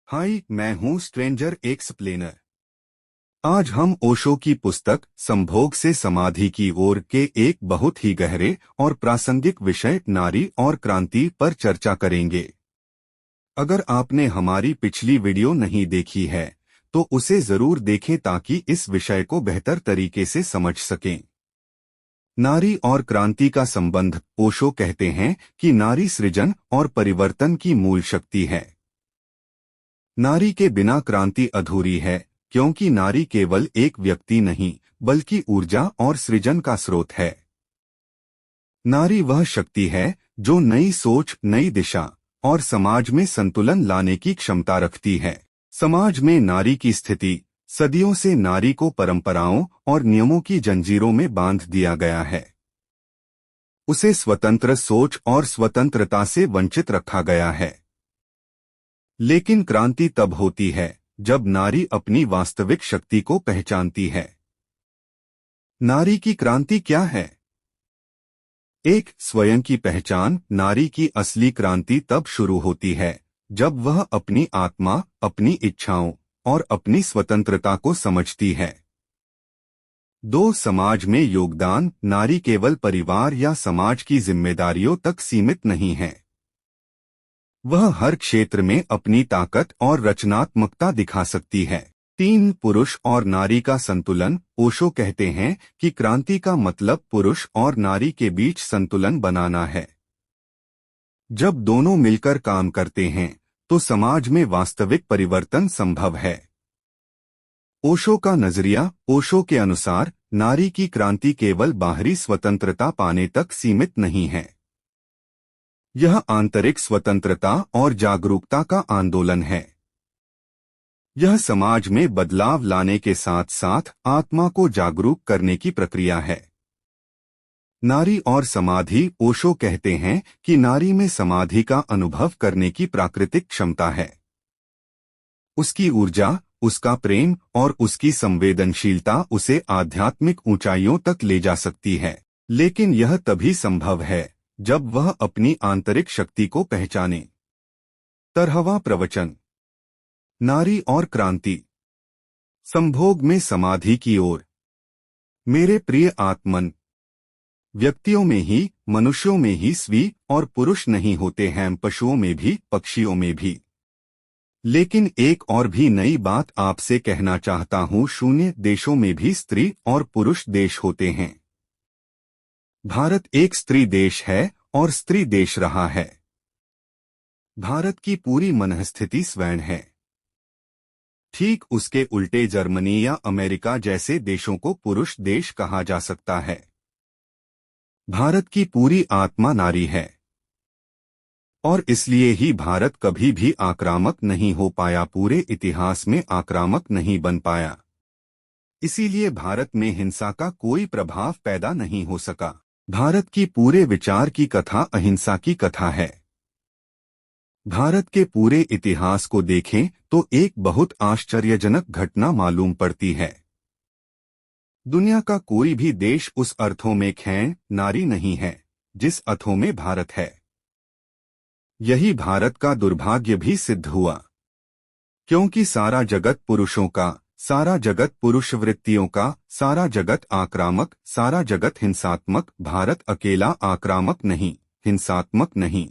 हाय, मैं हूँ stranger explainer. आज हम ओशो की पुस्तक संभोग से समाधि की ओर के एक बहुत ही गहरे और प्रासंगिक विषय नारी और क्रांति पर चर्चा करेंगे। अगर आपने हमारी पिछली वीडियो नहीं देखी है तो उसे जरूर देखें ताकि इस विषय को बेहतर तरीके से समझ सकें। नारी और क्रांति का संबंध। ओशो कहते हैं कि नारी सृजन और परिवर्तन की मूल शक्ति है। नारी के बिना क्रांति अधूरी है, क्योंकि नारी केवल एक व्यक्ति नहीं बल्कि ऊर्जा और सृजन का स्रोत है। नारी वह शक्ति है जो नई सोच, नई दिशा और समाज में संतुलन लाने की क्षमता रखती है। समाज में नारी की स्थिति सदियों से नारी को परंपराओं और नियमों की जंजीरों में बांध दिया गया है। उसे स्वतंत्र सोच और स्वतंत्रता से वंचित रखा गया है। लेकिन क्रांति तब होती है जब नारी अपनी वास्तविक शक्ति को पहचानती है। नारी की क्रांति क्या है? एक, स्वयं की पहचान। नारी की असली क्रांति तब शुरू होती है जब वह अपनी आत्मा, अपनी इच्छाओं और अपनी स्वतंत्रता को समझती है। दो, समाज में योगदान। नारी केवल परिवार या समाज की जिम्मेदारियों तक सीमित नहीं है, वह हर क्षेत्र में अपनी ताकत और रचनात्मकता दिखा सकती है। तीन, पुरुष और नारी का संतुलन। ओशो कहते हैं कि क्रांति का मतलब पुरुष और नारी के बीच संतुलन बनाना है। जब दोनों मिलकर काम करते हैं तो समाज में वास्तविक परिवर्तन संभव है। ओशो का नजरिया। ओशो के अनुसार नारी की क्रांति केवल बाहरी स्वतंत्रता पाने तक सीमित नहीं है, यह आंतरिक स्वतंत्रता और जागरूकता का आंदोलन है। यह समाज में बदलाव लाने के साथ साथ आत्मा को जागरूक करने की प्रक्रिया है। नारी और समाधि। ओशो कहते हैं कि नारी में समाधि का अनुभव करने की प्राकृतिक क्षमता है। उसकी ऊर्जा, उसका प्रेम और उसकी संवेदनशीलता उसे आध्यात्मिक ऊंचाइयों तक ले जा सकती है। लेकिन यह तभी संभव है जब वह अपनी आंतरिक शक्ति को पहचाने। 13वां प्रवचन, नारी और क्रांति। संभोग में समाधि की ओर। मेरे प्रिय आत्मन, व्यक्तियों में ही, मनुष्यों में ही स्त्री और पुरुष नहीं होते हैं, पशुओं में भी, पक्षियों में भी। लेकिन एक और भी नई बात आपसे कहना चाहता हूँ, शून्य देशों में भी स्त्री और पुरुष देश होते हैं। भारत एक स्त्री देश है और स्त्री देश रहा है। भारत की पूरी मनःस्थिति स्वर्ण है। ठीक उसके उल्टे जर्मनी या अमेरिका जैसे देशों को पुरुष देश कहा जा सकता है। भारत की पूरी आत्मा नारी है और इसलिए ही भारत कभी भी आक्रामक नहीं हो पाया, पूरे इतिहास में आक्रामक नहीं बन पाया। इसीलिए भारत में हिंसा का कोई प्रभाव पैदा नहीं हो सका। भारत की पूरे विचार की कथा अहिंसा की कथा है। भारत के पूरे इतिहास को देखें तो एक बहुत आश्चर्यजनक घटना मालूम पड़ती है। दुनिया का कोई भी देश उस अर्थों में खैन नारी नहीं है जिस अर्थों में भारत है। यही भारत का दुर्भाग्य भी सिद्ध हुआ, क्योंकि सारा जगत पुरुषों का, सारा जगत पुरुष वृत्तियों का, सारा जगत आक्रामक, सारा जगत हिंसात्मक। भारत अकेला आक्रामक नहीं, हिंसात्मक नहीं।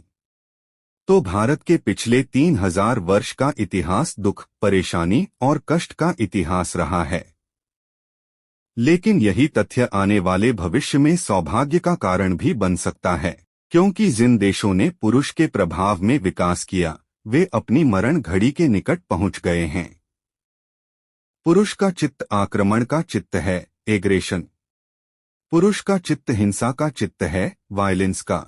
तो भारत के पिछले 3000 वर्ष का इतिहास दुख, परेशानी और कष्ट का इतिहास रहा है। लेकिन यही तथ्य आने वाले भविष्य में सौभाग्य का कारण भी बन सकता है, क्योंकि जिन देशों ने पुरुष के प्रभाव में विकास किया वे अपनी मरण घड़ी के निकट पहुंच गए हैं। पुरुष का चित्त आक्रमण का चित्त है, एग्रेशन। पुरुष का चित्त हिंसा का चित्त है, वायलेंस का।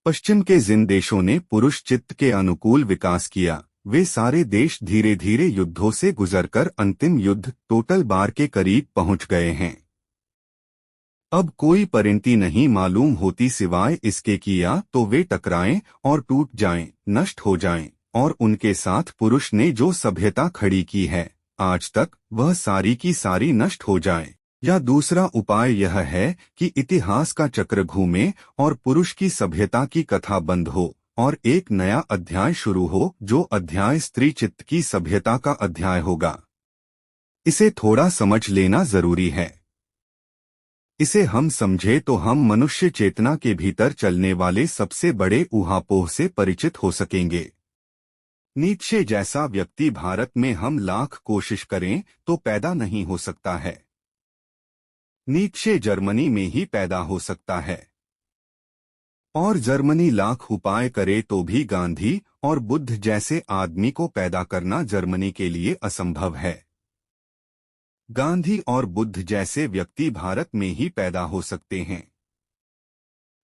पश्चिम के जिन देशों ने पुरुष चित्त के अनुकूल विकास किया वे सारे देश धीरे धीरे युद्धों से गुजरकर अंतिम युद्ध, टोटल बार के करीब पहुंच गए हैं। अब कोई परिणति नहीं मालूम होती सिवाय इसके कि या तो वे टकराएं और टूट जाएं, नष्ट हो जाएं, और उनके साथ पुरुष ने जो सभ्यता खड़ी की है आज तक वह सारी की सारी नष्ट हो जाए। या दूसरा उपाय यह है कि इतिहास का चक्र घूमे और पुरुष की सभ्यता की कथा बंद हो और एक नया अध्याय शुरू हो, जो अध्याय स्त्री चित्त की सभ्यता का अध्याय होगा। इसे थोड़ा समझ लेना जरूरी है। इसे हम समझे तो हम मनुष्य चेतना के भीतर चलने वाले सबसे बड़े ऊहापोह से परिचित हो सकेंगे। नीत्शे जैसा व्यक्ति भारत में हम लाख कोशिश करें तो पैदा नहीं हो सकता है। नीत्शे जर्मनी में ही पैदा हो सकता है, और जर्मनी लाख उपाय करे तो भी गांधी और बुद्ध जैसे आदमी को पैदा करना जर्मनी के लिए असंभव है। गांधी और बुद्ध जैसे व्यक्ति भारत में ही पैदा हो सकते हैं।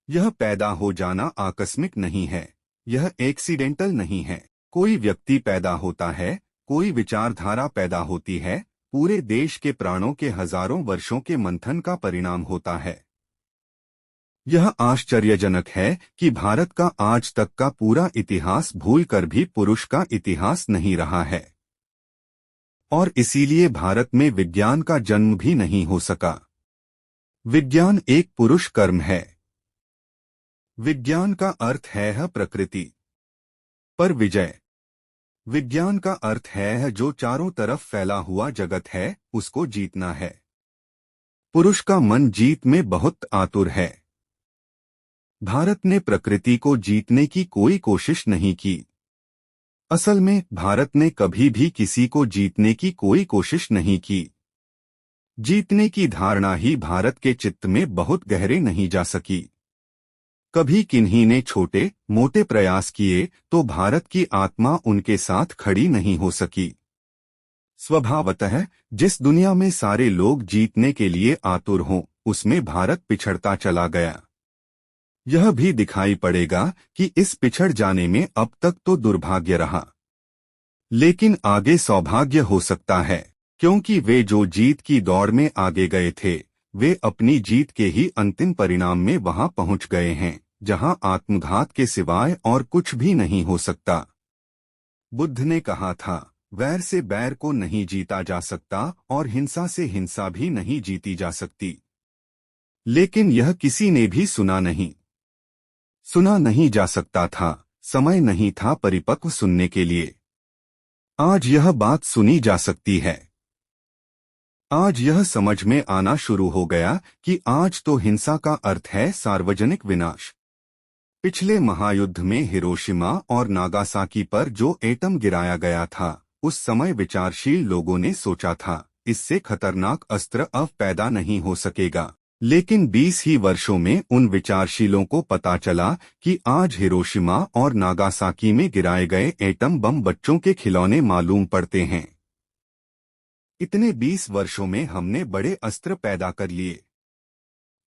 यह पैदा हो जाना आकस्मिक नहीं है, यह एक्सीडेंटल नहीं है। कोई व्यक्ति पैदा होता है, कोई विचारधारा पैदा होती है, पूरे देश के प्राणों के हजारों वर्षों के मंथन का परिणाम होता है। यह आश्चर्यजनक है कि भारत का आज तक का पूरा इतिहास भूलकर भी पुरुष का इतिहास नहीं रहा है, और इसीलिए भारत में विज्ञान का जन्म भी नहीं हो सका। विज्ञान एक पुरुष कर्म है। विज्ञान का अर्थ है प्रकृति पर विजय। विज्ञान का अर्थ है जो चारों तरफ फैला हुआ जगत है, उसको जीतना है। पुरुष का मन जीत में बहुत आतुर है। भारत ने प्रकृति को जीतने की कोई कोशिश नहीं की। असल में भारत ने कभी भी किसी को जीतने की कोई कोशिश नहीं की। जीतने की धारणा ही भारत के चित्त में बहुत गहरे नहीं जा सकी। कभी किन्हीं ने छोटे मोटे प्रयास किए तो भारत की आत्मा उनके साथ खड़ी नहीं हो सकी। स्वभावतः जिस दुनिया में सारे लोग जीतने के लिए आतुर हों, उसमें भारत पिछड़ता चला गया। यह भी दिखाई पड़ेगा कि इस पिछड़ जाने में अब तक तो दुर्भाग्य रहा, लेकिन आगे सौभाग्य हो सकता है, क्योंकि वे जो जीत की दौड़ में आगे गए थे, वे अपनी जीत के ही अंतिम परिणाम में वहां पहुंच गए हैं, जहां आत्मघात के सिवाय और कुछ भी नहीं हो सकता। बुद्ध ने कहा था, वैर से बैर को नहीं जीता जा सकता और हिंसा से हिंसा भी नहीं जीती जा सकती। लेकिन यह किसी ने भी सुना नहीं जा सकता था। समय नहीं था परिपक्व सुनने के लिए। आज यह बात सुनी जा सकती है। आज यह समझ में आना शुरू हो गया कि आज तो हिंसा का अर्थ है सार्वजनिक विनाश। पिछले महायुद्ध में हिरोशिमा और नागासाकी पर जो एटम गिराया गया था, उस समय विचारशील लोगों ने सोचा था, इससे खतरनाक अस्त्र अब पैदा नहीं हो सकेगा। लेकिन 20 ही वर्षों में उन विचारशीलों को पता चला कि आज हिरोशिमा और नागासाकी में गिराए गए एटम बम बच्चों के खिलौने मालूम पड़ते हैं। इतने 20 वर्षों में हमने बड़े अस्त्र पैदा कर लिए।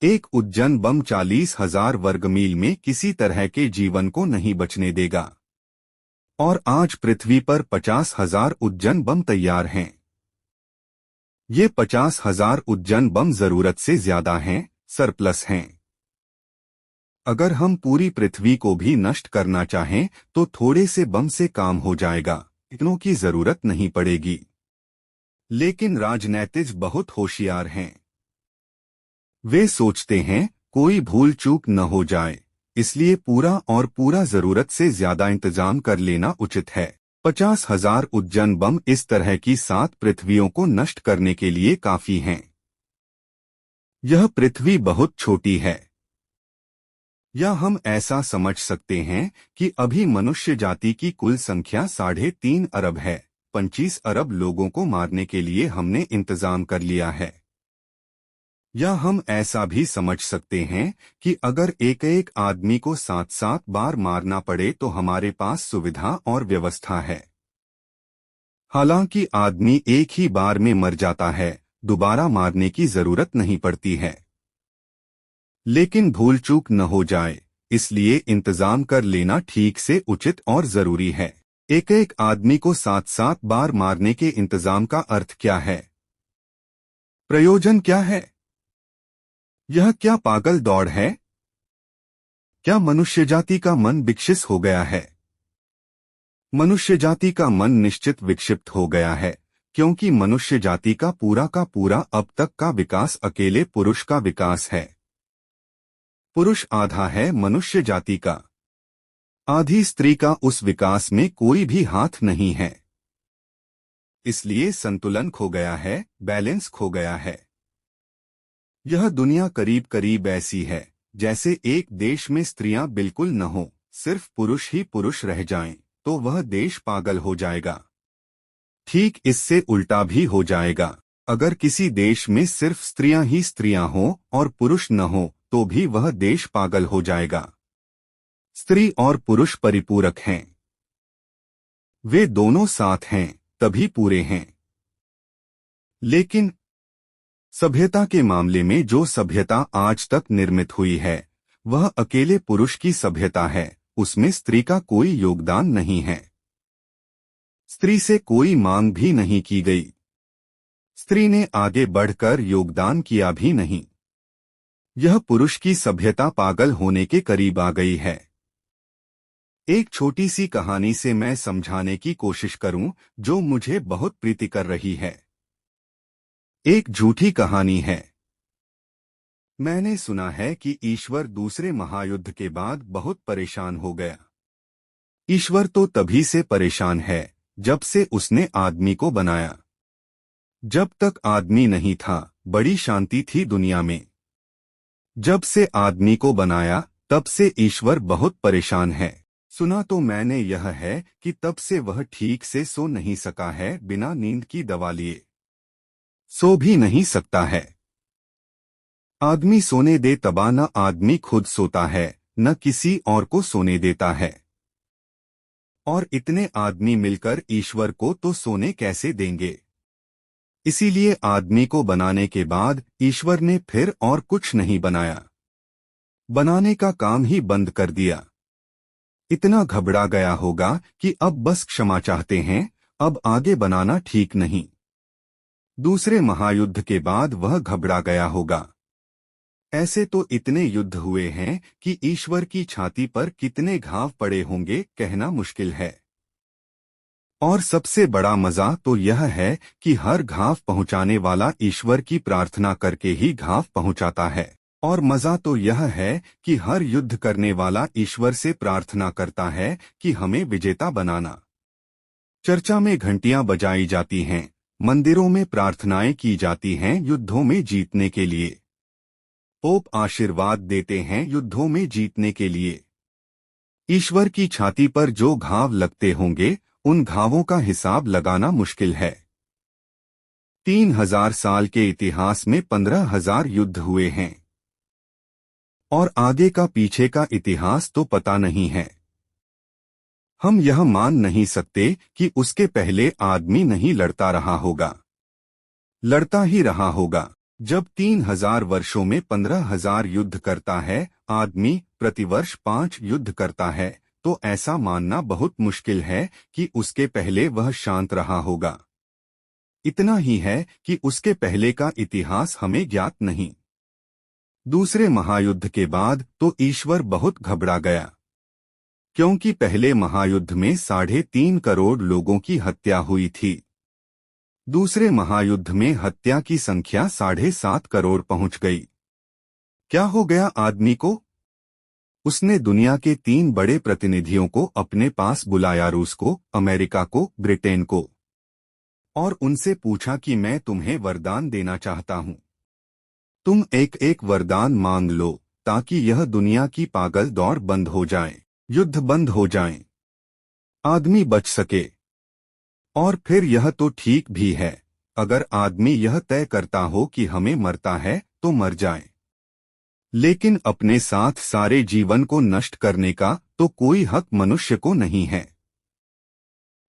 एक उद्जन बम 40,000 वर्ग मील में किसी तरह के जीवन को नहीं बचने देगा, और आज पृथ्वी पर 50,000 उद्जन बम तैयार हैं। ये 50,000 उद्जन बम जरूरत से ज्यादा हैं, सरप्लस हैं। अगर हम पूरी पृथ्वी को भी नष्ट करना चाहें तो थोड़े से बम से काम हो जाएगा, इतनों की जरूरत नहीं पड़ेगी। लेकिन राजनीतिज्ञ बहुत होशियार हैं। वे सोचते हैं कोई भूल चूक न हो जाए, इसलिए पूरा जरूरत से ज्यादा इंतजाम कर लेना उचित है। 50,000 उद्जन बम इस तरह की 7 पृथ्वियों को नष्ट करने के लिए काफी हैं। यह पृथ्वी बहुत छोटी है। या हम ऐसा समझ सकते हैं कि अभी मनुष्य जाति की कुल संख्या 3.5 अरब है। 25 अरब लोगों को मारने के लिए हमने इंतजाम कर लिया है। या हम ऐसा भी समझ सकते हैं कि अगर एक आदमी को 7 बार मारना पड़े तो हमारे पास सुविधा और व्यवस्था है। हालांकि आदमी एक ही बार में मर जाता है, दोबारा मारने की जरूरत नहीं पड़ती है। लेकिन भूल चूक न हो जाए, इसलिए इंतजाम कर लेना ठीक से उचित और जरूरी है। एक आदमी को 7 बार मारने के इंतजाम का अर्थ क्या है? प्रयोजन क्या है? यह क्या पागल दौड़ है? क्या मनुष्य जाति का मन विक्षिप्त हो गया है? मनुष्य जाति का मन निश्चित विक्षिप्त हो गया है, क्योंकि मनुष्य जाति का पूरा अब तक का विकास अकेले पुरुष का विकास है। पुरुष आधा है मनुष्य जाति का। आधी स्त्री का उस विकास में कोई भी हाथ नहीं है। इसलिए संतुलन खो गया है, बैलेंस खो गया है। यह दुनिया करीब करीब ऐसी है जैसे एक देश में स्त्रियां बिल्कुल न हो, सिर्फ पुरुष ही पुरुष रह जाएं, तो वह देश पागल हो जाएगा। ठीक इससे उल्टा भी हो जाएगा। अगर किसी देश में सिर्फ स्त्रियां ही स्त्रियां हों और पुरुष न हो, तो भी वह देश पागल हो जाएगा। स्त्री और पुरुष परिपूरक हैं। वे दोनों साथ हैं, तभी पूरे हैं। लेकिन सभ्यता के मामले में जो सभ्यता आज तक निर्मित हुई है, वह अकेले पुरुष की सभ्यता है। उसमें स्त्री का कोई योगदान नहीं है। स्त्री से कोई मांग भी नहीं की गई। स्त्री ने आगे बढ़कर योगदान किया भी नहीं। यह पुरुष की सभ्यता पागल होने के करीब आ गई है। एक छोटी सी कहानी से मैं समझाने की कोशिश करूं, जो मुझे बहुत प्रीति कर रही है। एक झूठी कहानी है। मैंने सुना है कि ईश्वर दूसरे महायुद्ध के बाद बहुत परेशान हो गया। ईश्वर तो तभी से परेशान है जब से उसने आदमी को बनाया। जब तक आदमी नहीं था, बड़ी शांति थी दुनिया में। जब से आदमी को बनाया, तब से ईश्वर बहुत परेशान है। सुना तो मैंने यह है कि तब से वह ठीक से सो नहीं सका है, बिना नींद की दवा लिए। सो भी नहीं सकता है। आदमी सोने दे तबा न आदमी खुद सोता है, न किसी और को सोने देता है। और इतने आदमी मिलकर ईश्वर को तो सोने कैसे देंगे? इसीलिए आदमी को बनाने के बाद ईश्वर ने फिर और कुछ नहीं बनाया। बनाने का काम ही बंद कर दिया। इतना घबरा गया होगा कि अब बस क्षमा चाहते हैं, अब आगे बनाना ठीक नहीं। दूसरे महायुद्ध के बाद वह घबरा गया होगा। ऐसे तो इतने युद्ध हुए हैं कि ईश्वर की छाती पर कितने घाव पड़े होंगे, कहना मुश्किल है। और सबसे बड़ा मजा तो यह है कि हर घाव पहुंचाने वाला ईश्वर की प्रार्थना करके ही घाव पहुंचाता है। और मजा तो यह है कि हर युद्ध करने वाला ईश्वर से प्रार्थना करता है कि हमें विजेता बनाना। चर्चा में घंटियां बजाई जाती हैं, मंदिरों में प्रार्थनाएं की जाती हैं युद्धों में जीतने के लिए। पोप आशीर्वाद देते हैं युद्धों में जीतने के लिए। ईश्वर की छाती पर जो घाव लगते होंगे, उन घावों का हिसाब लगाना मुश्किल है। 3000 साल के इतिहास में 15,000 युद्ध हुए हैं। और आगे का पीछे का इतिहास तो पता नहीं है। हम यह मान नहीं सकते कि उसके पहले आदमी नहीं लड़ता रहा होगा। लड़ता ही रहा होगा। जब 3000 वर्षों में 15,000 युद्ध करता है आदमी, प्रतिवर्ष 5 युद्ध करता है, तो ऐसा मानना बहुत मुश्किल है कि उसके पहले वह शांत रहा होगा। इतना ही है कि उसके पहले का इतिहास हमें ज्ञात नहीं। दूसरे महायुद्ध के बाद तो ईश्वर बहुत घबरा गया, क्योंकि पहले महायुद्ध में 3.5 करोड़ लोगों की हत्या हुई थी। दूसरे महायुद्ध में हत्या की संख्या 7.5 करोड़ पहुंच गई। क्या हो गया आदमी को? उसने दुनिया के 3 बड़े प्रतिनिधियों को अपने पास बुलाया, रूस को, अमेरिका को, ब्रिटेन को, और उनसे पूछा कि मैं तुम्हें वरदान देना चाहता हूं। तुम एक एक वरदान मांग लो ताकि यह दुनिया की पागल दौड़ बंद हो जाए, युद्ध बंद हो जाएं, आदमी बच सके। और फिर यह तो ठीक भी है, अगर आदमी यह तय करता हो कि हमें मरता है तो मर जाए, लेकिन अपने साथ सारे जीवन को नष्ट करने का तो कोई हक मनुष्य को नहीं है।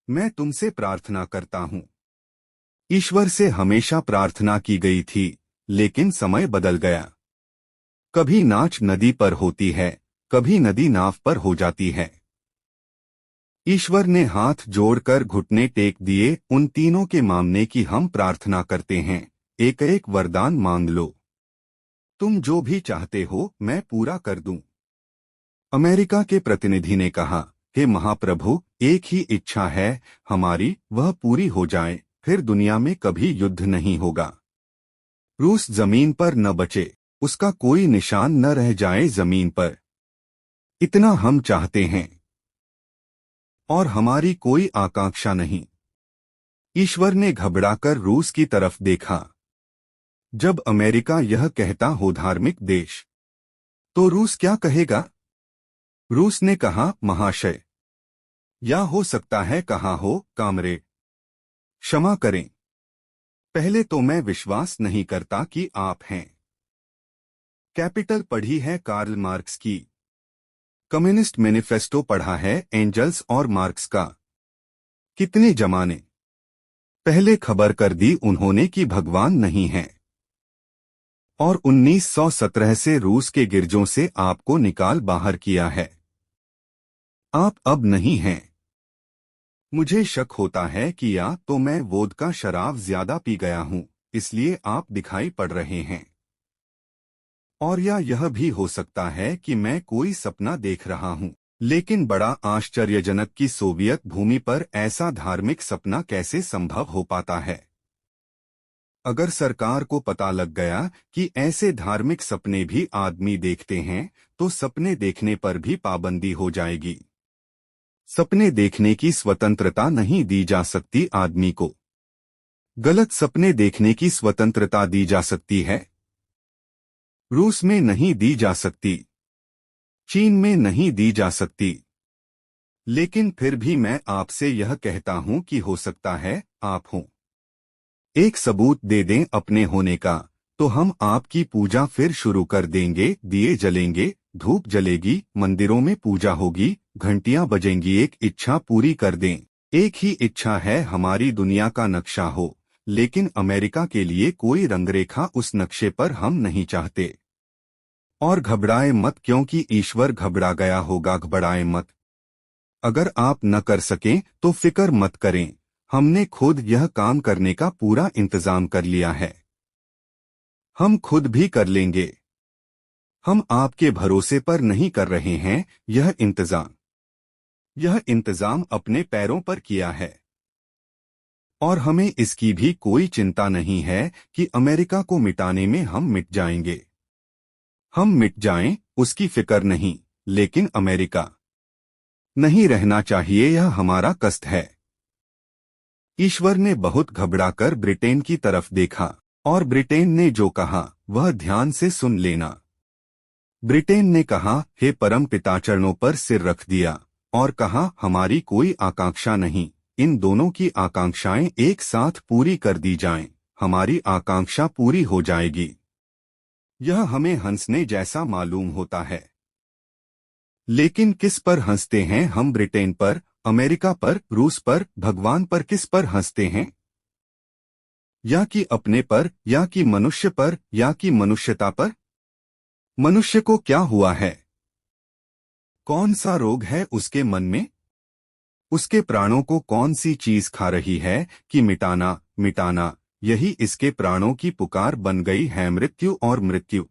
मैं तुमसे प्रार्थना करता हूं। ईश्वर से हमेशा प्रार्थना की गई थी, लेकिन समय बदल गया। कभी नाच नदी पर होती है, कभी नदी नाव पर हो जाती है। ईश्वर ने हाथ जोड़कर घुटने टेक दिए उन तीनों के मामने की हम प्रार्थना करते हैं, एक एक वरदान मांग लो, तुम जो भी चाहते हो मैं पूरा कर दूं। अमेरिका के प्रतिनिधि ने कहा, हे महाप्रभु, एक ही इच्छा है हमारी, वह पूरी हो जाए, फिर दुनिया में कभी युद्ध नहीं होगा। रूस जमीन पर न बचे, उसका कोई निशान न रह जाए जमीन पर, इतना हम चाहते हैं। और हमारी कोई आकांक्षा नहीं। ईश्वर ने घबराकर रूस की तरफ देखा। जब अमेरिका यह कहता हो धार्मिक देश, तो रूस क्या कहेगा? रूस ने कहा, महाशय, या हो सकता है कहा हो, कामरेड, क्षमा करें, पहले तो मैं विश्वास नहीं करता कि आप हैं। कैपिटल पढ़ी है कार्ल मार्क्स की। कम्युनिस्ट मैनिफेस्टो पढ़ा है एंजल्स और मार्क्स का। कितने जमाने पहले खबर कर दी उन्होंने कि भगवान नहीं है, और 1917 से रूस के गिरजों से आपको निकाल बाहर किया है। आप अब नहीं हैं। मुझे शक होता है कि या तो मैं वोदका शराब ज्यादा पी गया हूं, इसलिए आप दिखाई पड़ रहे हैं, और या यह भी हो सकता है कि मैं कोई सपना देख रहा हूं। लेकिन बड़ा आश्चर्यजनक कि सोवियत भूमि पर ऐसा धार्मिक सपना कैसे संभव हो पाता है। अगर सरकार को पता लग गया कि ऐसे धार्मिक सपने भी आदमी देखते हैं, तो सपने देखने पर भी पाबंदी हो जाएगी। सपने देखने की स्वतंत्रता नहीं दी जा सकती आदमी को। गलत सपने देखने की स्वतंत्रता दी जा सकती है। रूस में नहीं दी जा सकती, चीन में नहीं दी जा सकती। लेकिन फिर भी मैं आपसे यह कहता हूं कि हो सकता है आप हों। एक सबूत दे दें अपने होने का, तो हम आपकी पूजा फिर शुरू कर देंगे। दिए जलेंगे, धूप जलेगी, मंदिरों में पूजा होगी, घंटियां बजेंगी। एक इच्छा पूरी कर दें। एक ही इच्छा है हमारी दुनिया का नक्शा हो, लेकिन अमेरिका के लिए कोई रंगरेखा उस नक्शे पर हम नहीं चाहते। और घबराए मत, क्योंकि ईश्वर घबरा गया होगा। घबराए मत। अगर आप न कर सकें तो फिक्र मत करें, हमने खुद यह काम करने का पूरा इंतजाम कर लिया है। हम खुद भी कर लेंगे। हम आपके भरोसे पर नहीं कर रहे हैं यह इंतजाम अपने पैरों पर किया है। और हमें इसकी भी कोई चिंता नहीं है कि अमेरिका को मिटाने में हम मिट जाएंगे। हम मिट जाएं उसकी फिक्र नहीं, लेकिन अमेरिका नहीं रहना चाहिए, यह हमारा कष्ट है। ईश्वर ने बहुत घबराकर ब्रिटेन की तरफ देखा, और ब्रिटेन ने जो कहा वह ध्यान से सुन लेना। ब्रिटेन ने कहा, हे परम पिता, चरणों पर सिर रख दिया और कहा, हमारी कोई आकांक्षा नहीं, इन दोनों की आकांक्षाएं एक साथ पूरी कर दी जाएं। हमारी आकांक्षा पूरी हो जाएगी। यह हमें हंसने जैसा मालूम होता है, लेकिन किस पर हंसते हैं हम? ब्रिटेन पर, अमेरिका पर, रूस पर, भगवान पर? किस पर हंसते हैं? या कि अपने पर, या कि मनुष्य पर, या कि मनुष्यता पर? मनुष्य को क्या हुआ है? कौन सा रोग है उसके मन में? उसके प्राणों को कौन सी चीज खा रही है कि मिटाना मिटाना? यही इसके प्राणों की पुकार बन गई है, मृत्यु और मृत्यु।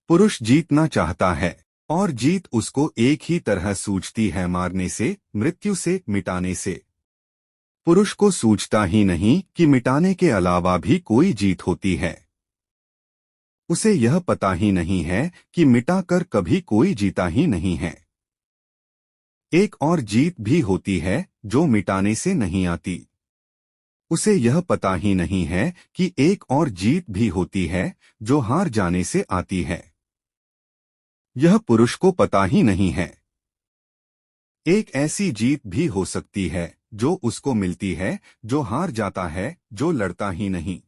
पुरुष जीतना चाहता है, और जीत उसको एक ही तरह सूझती है, मारने से, मृत्यु से, मिटाने से। पुरुष को सूझता ही नहीं कि मिटाने के अलावा भी कोई जीत होती है। उसे यह पता ही नहीं है कि मिटाकर कभी कोई जीता ही नहीं है। एक और जीत भी होती है जो मिटाने से नहीं आती। उसे यह पता ही नहीं है कि एक और जीत भी होती है जो हार जाने से आती है। यह पुरुष को पता ही नहीं है। एक ऐसी जीत भी हो सकती है जो उसको मिलती है, जो हार जाता है, जो लड़ता ही नहीं।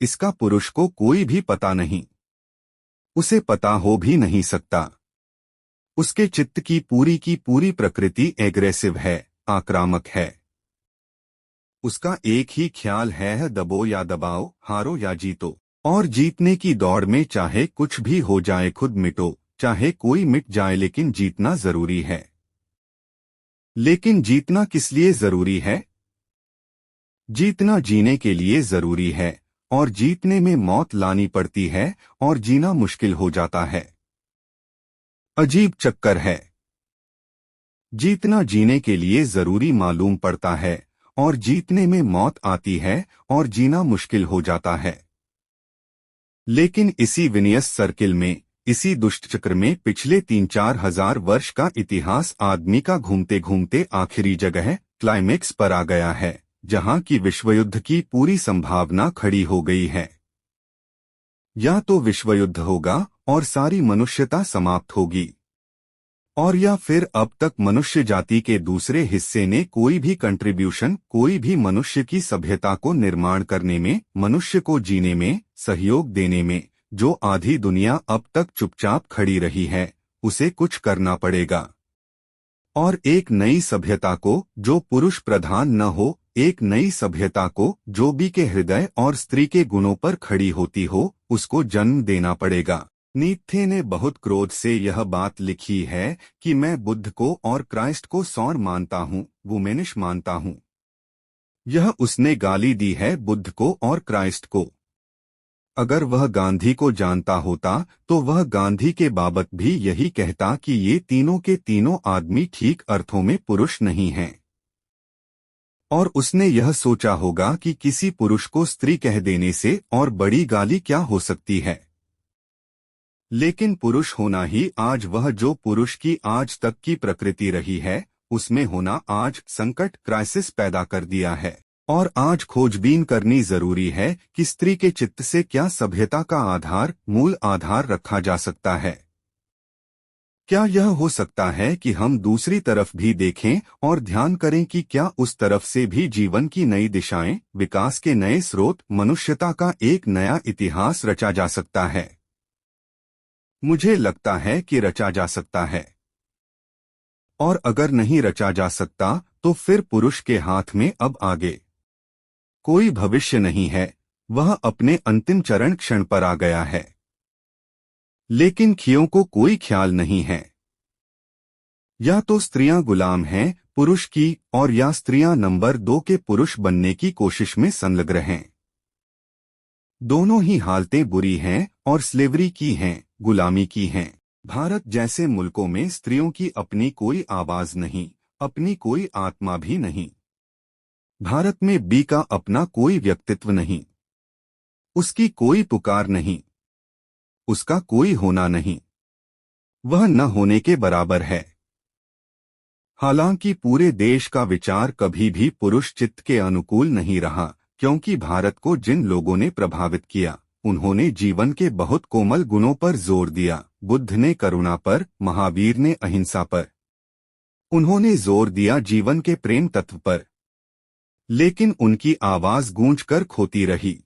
इसका पुरुष को कोई भी पता नहीं। उसे पता हो भी नहीं सकता। उसके चित्त की पूरी प्रकृति एग्रेसिव है, आक्रामक है। उसका एक ही ख्याल है, दबो या दबाओ, हारो या जीतो। और जीतने की दौड़ में चाहे कुछ भी हो जाए, खुद मिटो, चाहे कोई मिट जाए, लेकिन जीतना जरूरी है। लेकिन जीतना किस लिए जरूरी है? जीतना जीने के लिए जरूरी है, और जीतने में मौत लानी पड़ती है, और जीना मुश्किल हो जाता है। अजीब चक्कर है। जीतना जीने के लिए जरूरी मालूम पड़ता है, और जीतने में मौत आती है, और जीना मुश्किल हो जाता है। लेकिन इसी विनियस सर्किल में, इसी दुष्ट चक्र में पिछले 3-4 हजार वर्ष का इतिहास आदमी का घूमते घूमते आखिरी जगह क्लाइमेक्स पर आ गया है, जहां की विश्वयुद्ध की पूरी संभावना खड़ी हो गई है। या तो विश्वयुद्ध होगा और सारी मनुष्यता समाप्त होगी, और या फिर अब तक मनुष्य जाति के दूसरे हिस्से ने कोई भी कंट्रीब्यूशन, कोई भी मनुष्य की सभ्यता को निर्माण करने में, मनुष्य को जीने में सहयोग देने में, जो आधी दुनिया अब तक चुपचाप खड़ी रही है, उसे कुछ करना पड़ेगा। और एक नई सभ्यता को जो पुरुष प्रधान न हो, एक नई सभ्यता को जो भी के हृदय और स्त्री के गुणों पर खड़ी होती हो, उसको जन्म देना पड़ेगा। नीत्थे ने बहुत क्रोध से यह बात लिखी है कि मैं बुद्ध को और क्राइस्ट को सौर मानता हूँ, वुमेनिश मानता हूँ। यह उसने गाली दी है बुद्ध को और क्राइस्ट को। अगर वह गांधी को जानता होता तो वह गांधी के बाबत भी यही कहता कि ये तीनों के तीनों आदमी ठीक अर्थों में पुरुष नहीं हैं। और उसने यह सोचा होगा कि किसी पुरुष को स्त्री कह देने से और बड़ी गाली क्या हो सकती है। लेकिन पुरुष होना ही आज वह जो पुरुष की आज तक की प्रकृति रही है, उसमें होना आज संकट क्राइसिस पैदा कर दिया है। और आज खोजबीन करनी जरूरी है कि स्त्री के चित्त से क्या सभ्यता का आधार, मूल आधार रखा जा सकता है। क्या यह हो सकता है कि हम दूसरी तरफ भी देखें और ध्यान करें कि क्या उस तरफ से भी जीवन की नई दिशाएं, विकास के नए स्रोत, मनुष्यता का एक नया इतिहास रचा जा सकता है। मुझे लगता है कि रचा जा सकता है। और अगर नहीं रचा जा सकता तो फिर पुरुष के हाथ में अब आगे कोई भविष्य नहीं है, वह अपने अंतिम चरण क्षण पर आ गया है। लेकिन खियों को कोई ख्याल नहीं है। या तो स्त्रियां गुलाम हैं पुरुष की, और या स्त्रियां नंबर 2 के पुरुष बनने की कोशिश में संलग्न हैं। दोनों ही हालतें बुरी हैं और स्लेवरी की हैं, गुलामी की हैं। भारत जैसे मुल्कों में स्त्रियों की अपनी कोई आवाज नहीं, अपनी कोई आत्मा भी नहीं। भारत में बी का अपना कोई व्यक्तित्व नहीं, उसकी कोई पुकार नहीं, उसका कोई होना नहीं, वह न होने के बराबर है। हालांकि पूरे देश का विचार कभी भी पुरुष चित्त के अनुकूल नहीं रहा, क्योंकि भारत को जिन लोगों ने प्रभावित किया, उन्होंने जीवन के बहुत कोमल गुणों पर जोर दिया। बुद्ध ने करुणा पर, महावीर ने अहिंसा पर। उन्होंने जोर दिया जीवन के प्रेम तत्व पर। लेकिन उनकी आवाज गूंजकर खोती रही।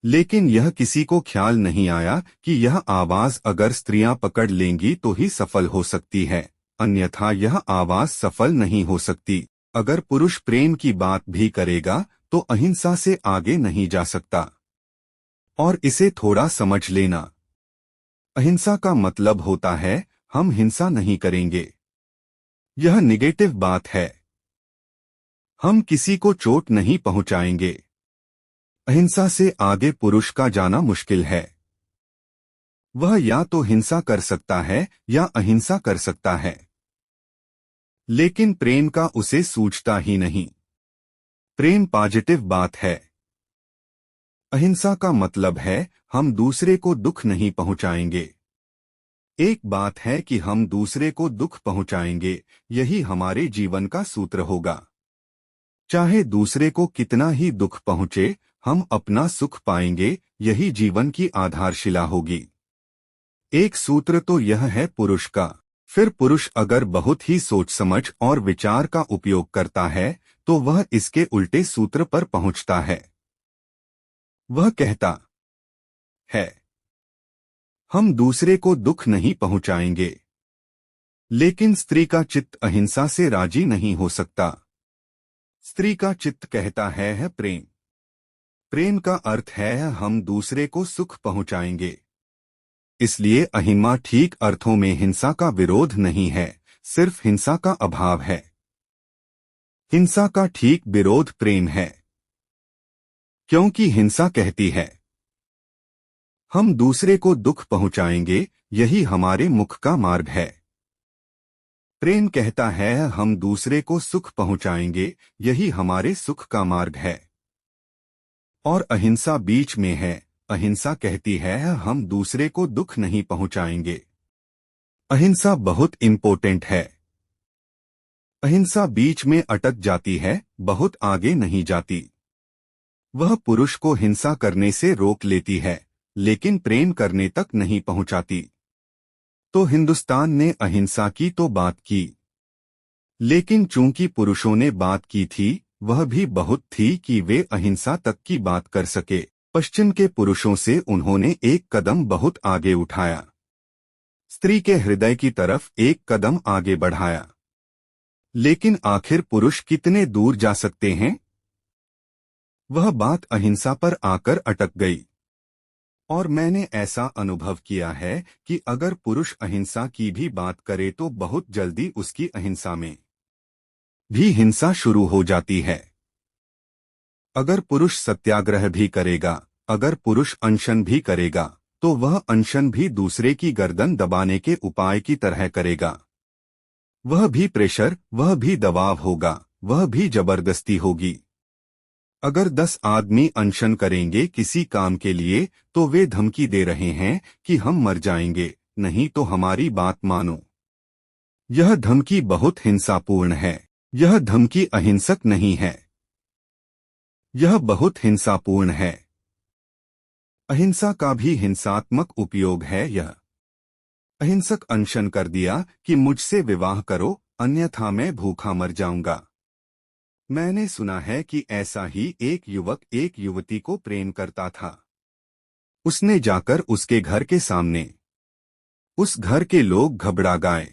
लेकिन यह किसी को ख्याल नहीं आया कि यह आवाज अगर स्त्रियां पकड़ लेंगी तो ही सफल हो सकती है, अन्यथा यह आवाज सफल नहीं हो सकती। अगर पुरुष प्रेम की बात भी करेगा तो अहिंसा से आगे नहीं जा सकता। और इसे थोड़ा समझ लेना। अहिंसा का मतलब होता है हम हिंसा नहीं करेंगे। यह निगेटिव बात है। हम किसी को चोट नहीं पहुंचाएंगे। अहिंसा से आगे पुरुष का जाना मुश्किल है। वह या तो हिंसा कर सकता है या अहिंसा कर सकता है, लेकिन प्रेम का उसे सूझता ही नहीं। प्रेम पॉजिटिव बात है। अहिंसा का मतलब है हम दूसरे को दुख नहीं पहुंचाएंगे। एक बात है कि हम दूसरे को दुख पहुंचाएंगे, यही हमारे जीवन का सूत्र होगा। चाहे दूसरे को कितना ही दुख पहुंचे, हम अपना सुख पाएंगे, यही जीवन की आधारशिला होगी। एक सूत्र तो यह है पुरुष का। फिर पुरुष अगर बहुत ही सोच समझ और विचार का उपयोग करता है तो वह इसके उल्टे सूत्र पर पहुंचता है। वह कहता है हम दूसरे को दुख नहीं पहुंचाएंगे। लेकिन स्त्री का चित्त अहिंसा से राजी नहीं हो सकता। स्त्री का चित्त कहता है प्रेम। प्रेम का अर्थ है हम दूसरे को सुख पहुंचाएंगे। इसलिए अहिंसा ठीक अर्थों में हिंसा का विरोध नहीं है, सिर्फ हिंसा का अभाव है। हिंसा का ठीक विरोध प्रेम है, क्योंकि हिंसा कहती है हम दूसरे को दुख पहुंचाएंगे, यही हमारे मुख का मार्ग है। प्रेम कहता है हम दूसरे को सुख पहुंचाएंगे, यही हमारे सुख का मार्ग है। और अहिंसा बीच में है, अहिंसा कहती है हम दूसरे को दुख नहीं पहुंचाएंगे। अहिंसा बहुत इम्पोर्टेंट है। अहिंसा बीच में अटक जाती है, बहुत आगे नहीं जाती। वह पुरुष को हिंसा करने से रोक लेती है, लेकिन प्रेम करने तक नहीं पहुंचाती। तो हिंदुस्तान ने अहिंसा की तो बात की, लेकिन चूंकि पुरुषों ने बात की थी, वह भी बहुत थी कि वे अहिंसा तक की बात कर सके। पश्चिम के पुरुषों से उन्होंने एक कदम बहुत आगे उठाया, स्त्री के हृदय की तरफ एक कदम आगे बढ़ाया। लेकिन आखिर पुरुष कितने दूर जा सकते हैं? वह बात अहिंसा पर आकर अटक गई। और मैंने ऐसा अनुभव किया है कि अगर पुरुष अहिंसा की भी बात करे तो बहुत जल्दी उसकी अहिंसा में भी हिंसा शुरू हो जाती है। अगर पुरुष सत्याग्रह भी करेगा, अगर पुरुष अनशन भी करेगा, तो वह अनशन भी दूसरे की गर्दन दबाने के उपाय की तरह करेगा। वह भी प्रेशर, वह भी दबाव होगा, वह भी जबरदस्ती होगी। अगर 10 आदमी अनशन करेंगे किसी काम के लिए, तो वे धमकी दे रहे हैं कि हम मर जाएंगे, नहीं तो हमारी बात मानो। यह धमकी बहुत हिंसापूर्ण है। यह धमकी अहिंसक नहीं है, यह बहुत हिंसापूर्ण है। अहिंसा का भी हिंसात्मक उपयोग है यह। अहिंसक अनशन कर दिया कि मुझसे विवाह करो, अन्यथा मैं भूखा मर जाऊंगा। मैंने सुना है कि ऐसा ही एक युवक एक युवती को प्रेम करता था। उसने जाकर उसके घर के सामने, उस घर के लोग घबरा गए,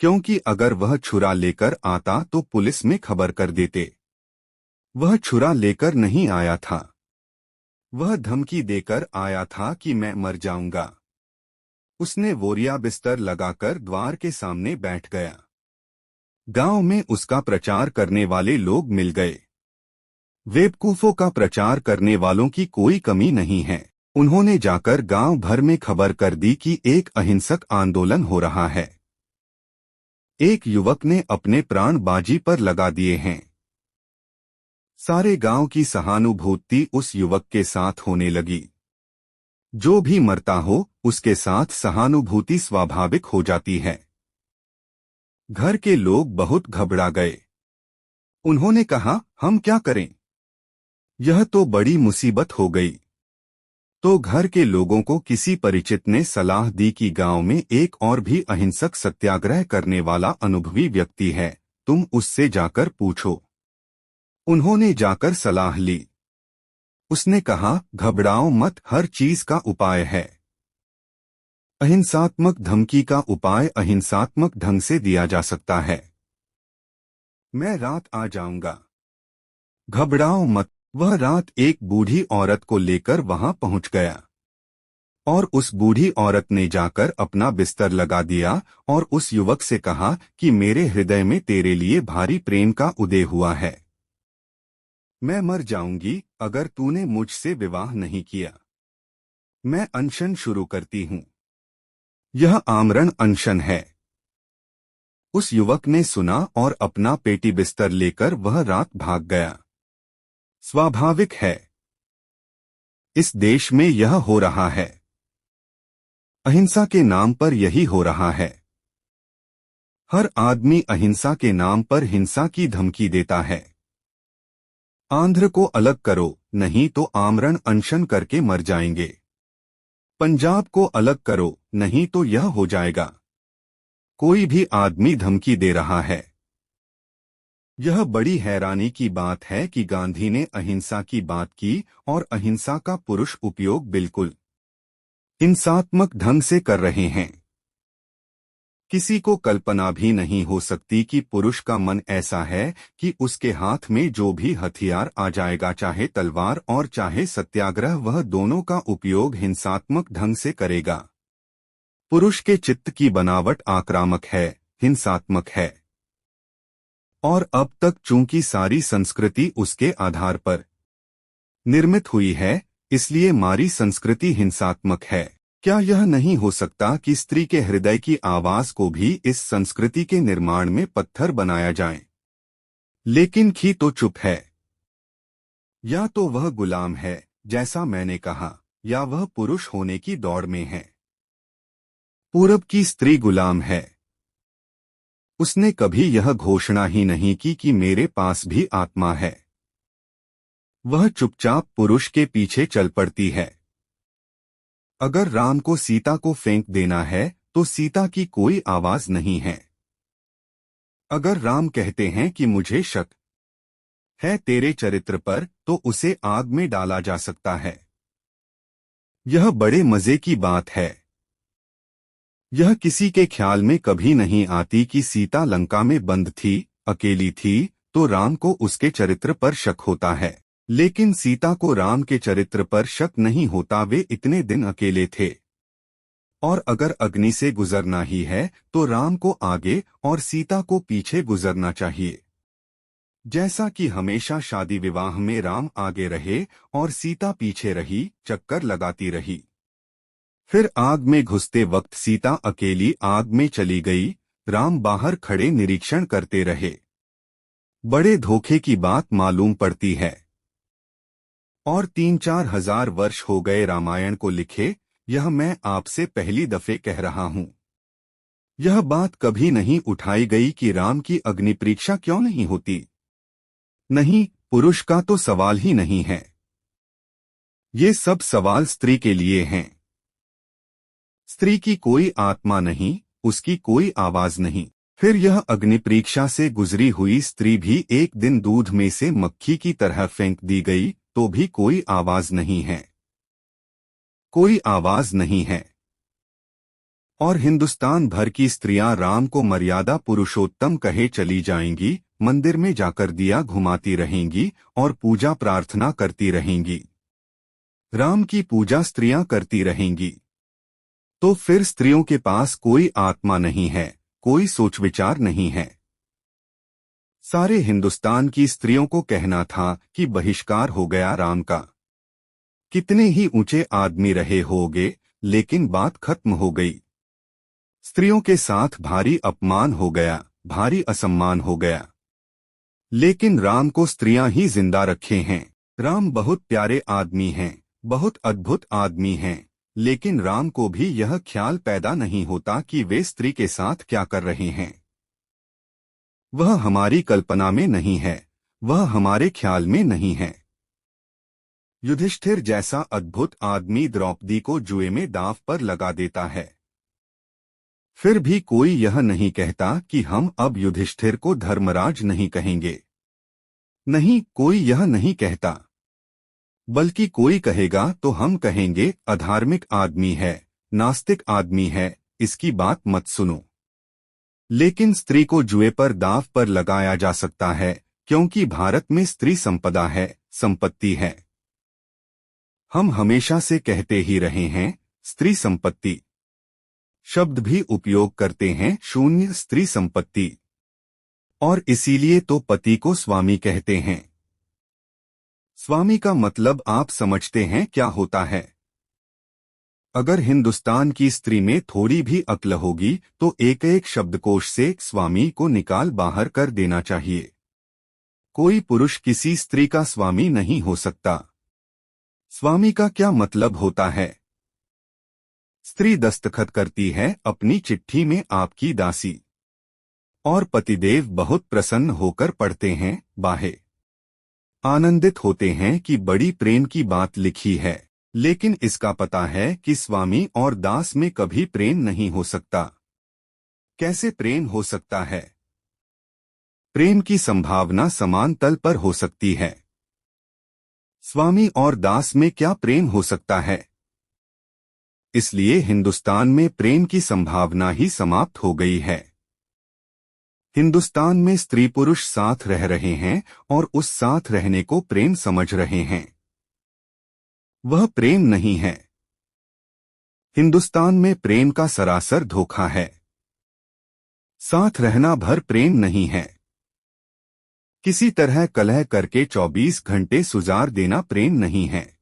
क्योंकि अगर वह छुरा लेकर आता तो पुलिस में खबर कर देते। वह छुरा लेकर नहीं आया था, वह धमकी देकर आया था कि मैं मर जाऊंगा। उसने बोरिया बिस्तर लगाकर द्वार के सामने बैठ गया। गांव में उसका प्रचार करने वाले लोग मिल गए। बेवकूफों का प्रचार करने वालों की कोई कमी नहीं है। उन्होंने जाकर गांव भर में खबर कर दी कि एक अहिंसक आंदोलन हो रहा है। एक युवक ने अपने प्राण बाजी पर लगा दिए हैं। सारे गांव की सहानुभूति उस युवक के साथ होने लगी। जो भी मरता हो, उसके साथ सहानुभूति स्वाभाविक हो जाती है। घर के लोग बहुत घबरा गए। उन्होंने कहा, हम क्या करें? यह तो बड़ी मुसीबत हो गई। तो घर के लोगों को किसी परिचित ने सलाह दी कि गांव में एक और भी अहिंसक सत्याग्रह करने वाला अनुभवी व्यक्ति है, तुम उससे जाकर पूछो। उन्होंने जाकर सलाह ली। उसने कहा, घबराओ मत, हर चीज का उपाय है। अहिंसात्मक धमकी का उपाय अहिंसात्मक ढंग से दिया जा सकता है। मैं रात आ जाऊंगा, घबराओ मत। वह रात एक बूढ़ी औरत को लेकर वहां पहुंच गया, और उस बूढ़ी औरत ने जाकर अपना बिस्तर लगा दिया और उस युवक से कहा कि मेरे हृदय में तेरे लिए भारी प्रेम का उदय हुआ है। मैं मर जाऊंगी अगर तूने मुझसे विवाह नहीं किया। मैं अनशन शुरू करती हूं। यह आमरण अनशन है। उस युवक ने सुना और अपना पेटी बिस्तर लेकर वह रात भाग गया। स्वाभाविक है, इस देश में यह हो रहा है। अहिंसा के नाम पर यही हो रहा है। हर आदमी अहिंसा के नाम पर हिंसा की धमकी देता है। आंध्र को अलग करो, नहीं तो आमरण अनशन करके मर जाएंगे। पंजाब को अलग करो, नहीं तो यह हो जाएगा। कोई भी आदमी धमकी दे रहा है। यह बड़ी हैरानी की बात है कि गांधी ने अहिंसा की बात की और अहिंसा का पुरुष उपयोग बिल्कुल हिंसात्मक ढंग से कर रहे हैं। किसी को कल्पना भी नहीं हो सकती कि पुरुष का मन ऐसा है कि उसके हाथ में जो भी हथियार आ जाएगा, चाहे तलवार और चाहे सत्याग्रह, वह दोनों का उपयोग हिंसात्मक ढंग से करेगा। पुरुष के चित्त की बनावट आक्रामक है, हिंसात्मक है। और अब तक चूंकि सारी संस्कृति उसके आधार पर निर्मित हुई है, इसलिए हमारी संस्कृति हिंसात्मक है। क्या यह नहीं हो सकता कि स्त्री के हृदय की आवाज को भी इस संस्कृति के निर्माण में पत्थर बनाया जाए? लेकिन खी तो चुप है। या तो वह गुलाम है, जैसा मैंने कहा, या वह पुरुष होने की दौड़ में है। पूरब की स्त्री गुलाम है। उसने कभी यह घोषणा ही नहीं की कि मेरे पास भी आत्मा है। वह चुपचाप पुरुष के पीछे चल पड़ती है। अगर राम को सीता को फेंक देना है तो सीता की कोई आवाज नहीं है। अगर राम कहते हैं कि मुझे शक है तेरे चरित्र पर, तो उसे आग में डाला जा सकता है। यह बड़े मजे की बात है। यह किसी के ख्याल में कभी नहीं आती कि सीता लंका में बंद थी, अकेली थी, तो राम को उसके चरित्र पर शक होता है। लेकिन सीता को राम के चरित्र पर शक नहीं होता, वे इतने दिन अकेले थे। और अगर अग्नि से गुजरना ही है तो राम को आगे और सीता को पीछे गुजरना चाहिए। जैसा कि हमेशा शादी विवाह में राम आगे रहे और सीता पीछे रही, चक्कर लगाती रही। फिर आग में घुसते वक्त सीता अकेली आग में चली गई, राम बाहर खड़े निरीक्षण करते रहे। बड़े धोखे की बात मालूम पड़ती है। और 3-4 हजार वर्ष हो गए रामायण को लिखे, यह मैं आपसे पहली दफे कह रहा हूं। यह बात कभी नहीं उठाई गई कि राम की अग्नि परीक्षा क्यों नहीं होती। नहीं, पुरुष का तो सवाल ही नहीं है। ये सब सवाल स्त्री के लिए हैं। स्त्री की कोई आत्मा नहीं, उसकी कोई आवाज नहीं। फिर यह अग्नि परीक्षा से गुजरी हुई स्त्री भी एक दिन दूध में से मक्खी की तरह फेंक दी गई, तो भी कोई आवाज नहीं है। कोई आवाज नहीं है। और हिंदुस्तान भर की स्त्रियां राम को मर्यादा पुरुषोत्तम कहे चली जाएंगी, मंदिर में जाकर दिया घुमाती रहेंगी और पूजा प्रार्थना करती रहेंगी। राम की पूजा स्त्रियां करती रहेंगी। तो फिर स्त्रियों के पास कोई आत्मा नहीं है, कोई सोच विचार नहीं है। सारे हिंदुस्तान की स्त्रियों को कहना था कि बहिष्कार हो गया राम का। कितने ही ऊंचे आदमी रहे होगे, लेकिन बात खत्म हो गई। स्त्रियों के साथ भारी अपमान हो गया, भारी असम्मान हो गया। लेकिन राम को स्त्रियां ही जिंदा रखे हैं। राम बहुत प्यारे आदमी हैं, बहुत अद्भुत आदमी हैं, लेकिन राम को भी यह ख्याल पैदा नहीं होता कि वे स्त्री के साथ क्या कर रहे हैं। वह हमारी कल्पना में नहीं है, वह हमारे ख्याल में नहीं है। युधिष्ठिर जैसा अद्भुत आदमी द्रौपदी को जुए में दांव पर लगा देता है। फिर भी कोई यह नहीं कहता कि हम अब युधिष्ठिर को धर्मराज नहीं कहेंगे। नहीं, कोई यह नहीं कहता। बल्कि कोई कहेगा तो हम कहेंगे अधार्मिक आदमी है, नास्तिक आदमी है, इसकी बात मत सुनो। लेकिन स्त्री को जुए पर दांव पर लगाया जा सकता है, क्योंकि भारत में स्त्री संपदा है, संपत्ति है। हम हमेशा से कहते ही रहे हैं, स्त्री संपत्ति। शब्द भी उपयोग करते हैं, शून्य स्त्री संपत्ति। और इसीलिए तो पति को स्वामी कहते हैं। स्वामी का मतलब आप समझते हैं क्या होता है। अगर हिंदुस्तान की स्त्री में थोड़ी भी अक्ल होगी तो एक एक शब्दकोश से स्वामी को निकाल बाहर कर देना चाहिए। कोई पुरुष किसी स्त्री का स्वामी नहीं हो सकता। स्वामी का क्या मतलब होता है? स्त्री दस्तखत करती है अपनी चिट्ठी में आपकी दासी, और पतिदेव बहुत प्रसन्न होकर पढ़ते हैं, बाहे आनंदित होते हैं कि बड़ी प्रेम की बात लिखी है। लेकिन इसका पता है कि स्वामी और दास में कभी प्रेम नहीं हो सकता। कैसे प्रेम हो सकता है? प्रेम की संभावना समान तल पर हो सकती है। स्वामी और दास में क्या प्रेम हो सकता है? इसलिए हिंदुस्तान में प्रेम की संभावना ही समाप्त हो गई है। हिंदुस्तान में स्त्री पुरुष साथ रह रहे हैं और उस साथ रहने को प्रेम समझ रहे हैं। वह प्रेम नहीं है। हिंदुस्तान में प्रेम का सरासर धोखा है। साथ रहना भर प्रेम नहीं है। किसी तरह कलह करके 24 घंटे सुजार देना प्रेम नहीं है।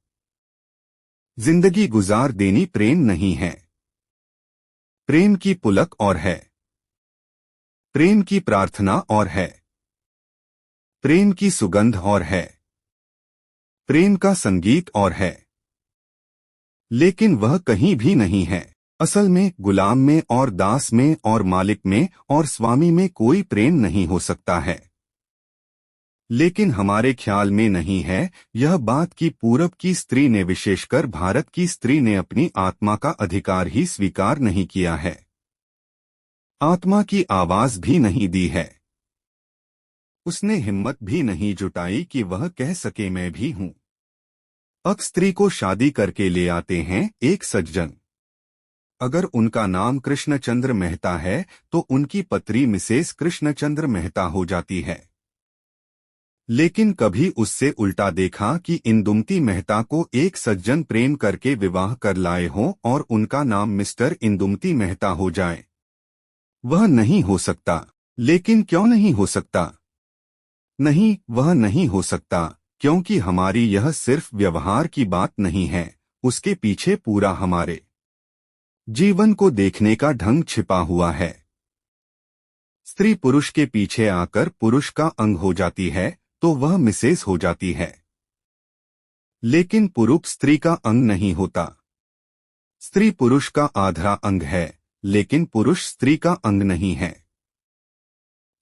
जिंदगी गुजार देनी प्रेम नहीं है। प्रेम की पुलक और है। प्रेम की प्रार्थना और है। प्रेम की सुगंध और है। प्रेम का संगीत और है, लेकिन वह कहीं भी नहीं है। असल में गुलाम में और दास में और मालिक में और स्वामी में कोई प्रेम नहीं हो सकता है। लेकिन हमारे ख्याल में नहीं है यह बात कि पूरब की स्त्री ने, विशेषकर भारत की स्त्री ने, अपनी आत्मा का अधिकार ही स्वीकार नहीं किया है, आत्मा की आवाज भी नहीं दी है। उसने हिम्मत भी नहीं जुटाई कि वह कह सके मैं भी हूं। अब स्त्री को शादी करके ले आते हैं एक सज्जन। अगर उनका नाम कृष्णचंद्र मेहता है तो उनकी पत्री मिसेस कृष्णचंद्र मेहता हो जाती है। लेकिन कभी उससे उल्टा देखा कि इंदुमती मेहता को एक सज्जन प्रेम करके विवाह कर लाए हों और उनका नाम मिस्टर इंदुमती मेहता हो जाए? वह नहीं हो सकता। लेकिन क्यों नहीं हो सकता? नहीं, वह नहीं हो सकता क्योंकि हमारी यह सिर्फ व्यवहार की बात नहीं है, उसके पीछे पूरा हमारे जीवन को देखने का ढंग छिपा हुआ है। स्त्री पुरुष के पीछे आकर पुरुष का अंग हो जाती है तो वह मिसेस हो जाती है, लेकिन पुरुष स्त्री का अंग नहीं होता। स्त्री पुरुष का आधा अंग है, लेकिन पुरुष स्त्री का अंग नहीं है।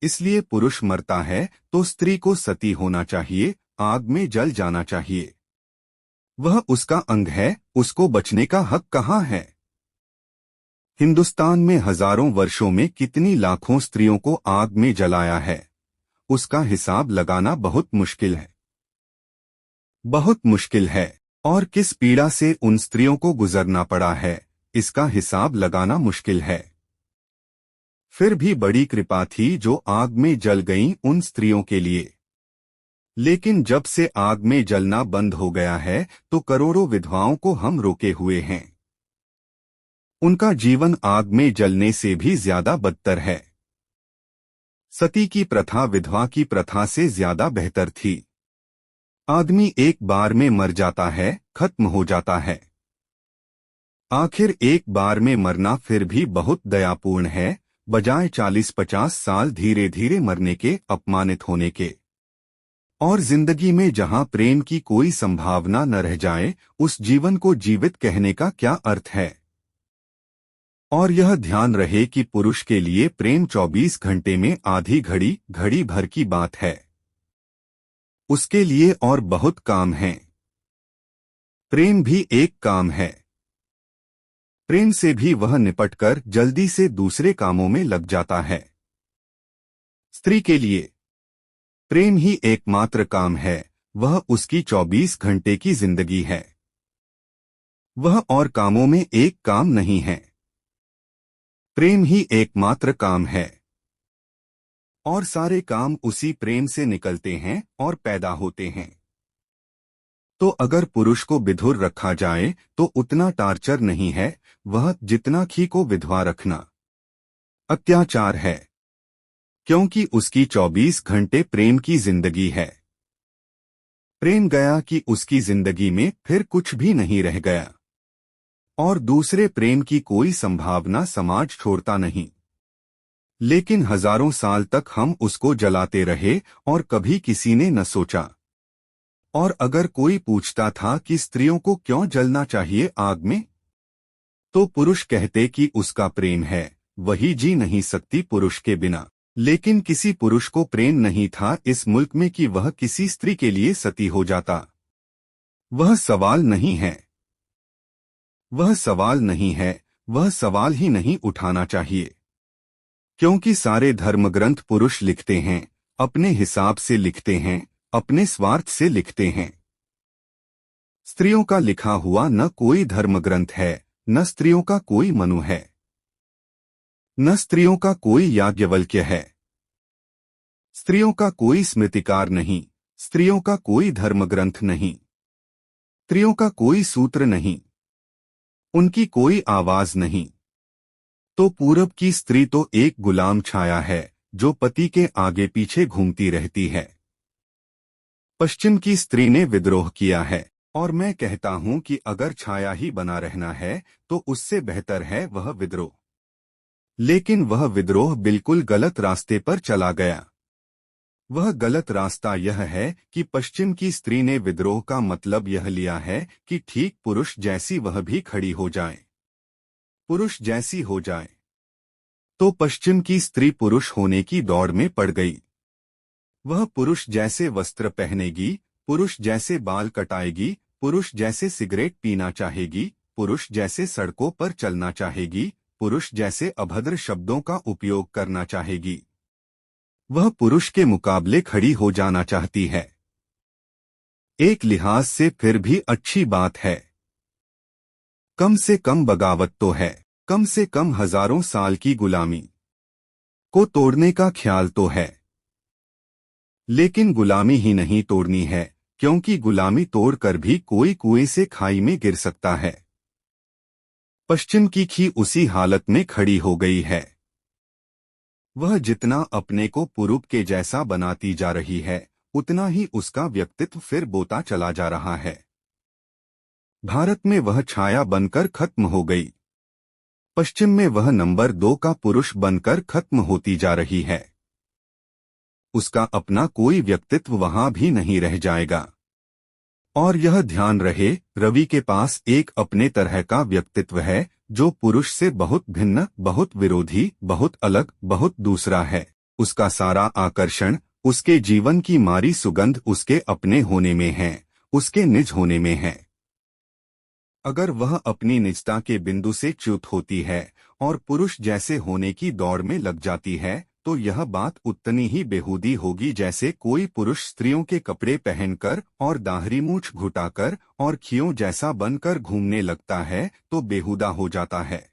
इसलिए पुरुष मरता है तो स्त्री को सती होना चाहिए, आग में जल जाना चाहिए। वह उसका अंग है, उसको बचने का हक कहाँ है? हिंदुस्तान में हजारों वर्षों में कितनी लाखों स्त्रियों को आग में जलाया है, उसका हिसाब लगाना बहुत मुश्किल है, बहुत मुश्किल है। और किस पीड़ा से उन स्त्रियों को गुजरना पड़ा है, इसका हिसाब लगाना मुश्किल है। फिर भी बड़ी कृपा थी जो आग में जल गईं उन स्त्रियों के लिए। लेकिन जब से आग में जलना बंद हो गया है तो करोड़ों विधवाओं को हम रोके हुए हैं। उनका जीवन आग में जलने से भी ज्यादा बदतर है। सती की प्रथा विधवा की प्रथा से ज्यादा बेहतर थी। आदमी एक बार में मर जाता है, खत्म हो जाता है। आखिर एक बार में मरना फिर भी बहुत दयापूर्ण है, बजाय 40-50 साल धीरे धीरे मरने के, अपमानित होने के। और जिंदगी में जहां प्रेम की कोई संभावना न रह जाए, उस जीवन को जीवित कहने का क्या अर्थ है? और यह ध्यान रहे कि पुरुष के लिए प्रेम 24 घंटे में आधी घड़ी, घड़ी भर की बात है। उसके लिए और बहुत काम हैं। प्रेम भी एक काम है। प्रेम से भी वह निपटकर जल्दी से दूसरे कामों में लग जाता है। स्त्री के लिए प्रेम ही एकमात्र काम है, वह उसकी 24 घंटे की जिंदगी है। वह और कामों में एक काम नहीं है, प्रेम ही एकमात्र काम है। और सारे काम उसी प्रेम से निकलते हैं और पैदा होते हैं। तो अगर पुरुष को विधुर रखा जाए तो उतना टार्चर नहीं है, वह जितना खी को विधवा रखना अत्याचार है, क्योंकि उसकी 24 घंटे प्रेम की जिंदगी है। प्रेम गया कि उसकी जिंदगी में फिर कुछ भी नहीं रह गया, और दूसरे प्रेम की कोई संभावना समाज छोड़ता नहीं। लेकिन हजारों साल तक हम उसको जलाते रहे और कभी किसी ने न सोचा। और अगर कोई पूछता था कि स्त्रियों को क्यों जलना चाहिए आग में, तो पुरुष कहते कि उसका प्रेम है, वही जी नहीं सकती पुरुष के बिना। लेकिन किसी पुरुष को प्रेम नहीं था इस मुल्क में कि वह किसी स्त्री के लिए सती हो जाता। वह सवाल नहीं है, वह सवाल नहीं है, वह सवाल ही नहीं उठाना चाहिए। क्योंकि सारे धर्मग्रंथ पुरुष लिखते हैं, अपने हिसाब से लिखते हैं, अपने स्वार्थ से लिखते हैं। स्त्रियों का लिखा हुआ न कोई धर्मग्रंथ है, न स्त्रियों का कोई मनु है, न स्त्रियों का कोई याज्ञवल्क्य है। स्त्रियों का कोई स्मृतिकार नहीं, स्त्रियों का कोई धर्मग्रंथ नहीं, स्त्रियों का कोई सूत्र नहीं, उनकी कोई आवाज नहीं। तो पूरब की स्त्री तो एक गुलाम छाया है जो पति के आगे पीछे घूमती रहती है। पश्चिम की स्त्री ने विद्रोह किया है, और मैं कहता हूं कि अगर छाया ही बना रहना है तो उससे बेहतर है वह विद्रोह। लेकिन वह विद्रोह बिल्कुल गलत रास्ते पर चला गया। वह गलत रास्ता यह है कि पश्चिम की स्त्री ने विद्रोह का मतलब यह लिया है कि ठीक पुरुष जैसी वह भी खड़ी हो जाए, पुरुष जैसी हो जाए। तो पश्चिम की स्त्री पुरुष होने की दौड़ में पड़ गई। वह पुरुष जैसे वस्त्र पहनेगी, पुरुष जैसे बाल कटाएगी, पुरुष जैसे सिगरेट पीना चाहेगी, पुरुष जैसे सड़कों पर चलना चाहेगी, पुरुष जैसे अभद्र शब्दों का उपयोग करना चाहेगी। वह पुरुष के मुकाबले खड़ी हो जाना चाहती है। एक लिहाज से फिर भी अच्छी बात है। कम से कम बगावत तो है, कम से कम हजारों साल की गुलामी को तोड़ने का ख्याल तो है। लेकिन गुलामी ही नहीं तोड़नी है, क्योंकि गुलामी तोड़कर भी कोई कुएं से खाई में गिर सकता है। पश्चिम की खी उसी हालत में खड़ी हो गई है। वह जितना अपने को पूर्व के जैसा बनाती जा रही है, उतना ही उसका व्यक्तित्व फिर बोता चला जा रहा है। भारत में वह छाया बनकर खत्म हो गई। पश्चिम में वह नंबर 2 का पुरुष बनकर खत्म होती जा रही है। उसका अपना कोई व्यक्तित्व वहां भी नहीं रह जाएगा। और यह ध्यान रहे, रवि के पास एक अपने तरह का व्यक्तित्व है, जो पुरुष से बहुत भिन्न, बहुत विरोधी, बहुत अलग, बहुत दूसरा है। उसका सारा आकर्षण, उसके जीवन की मारी सुगंध उसके अपने होने में है, उसके निज होने में है। अगर वह अपनी निजता के बिंदु से च्युत होती है और पुरुष जैसे होने की दौड़ में लग जाती है, तो यह बात उतनी ही बेहूदी होगी जैसे कोई पुरुष स्त्रियों के कपड़े पहनकर और दाढ़ी मूछ घुटाकर और खियों जैसा बनकर घूमने लगता है तो बेहुदा हो जाता है।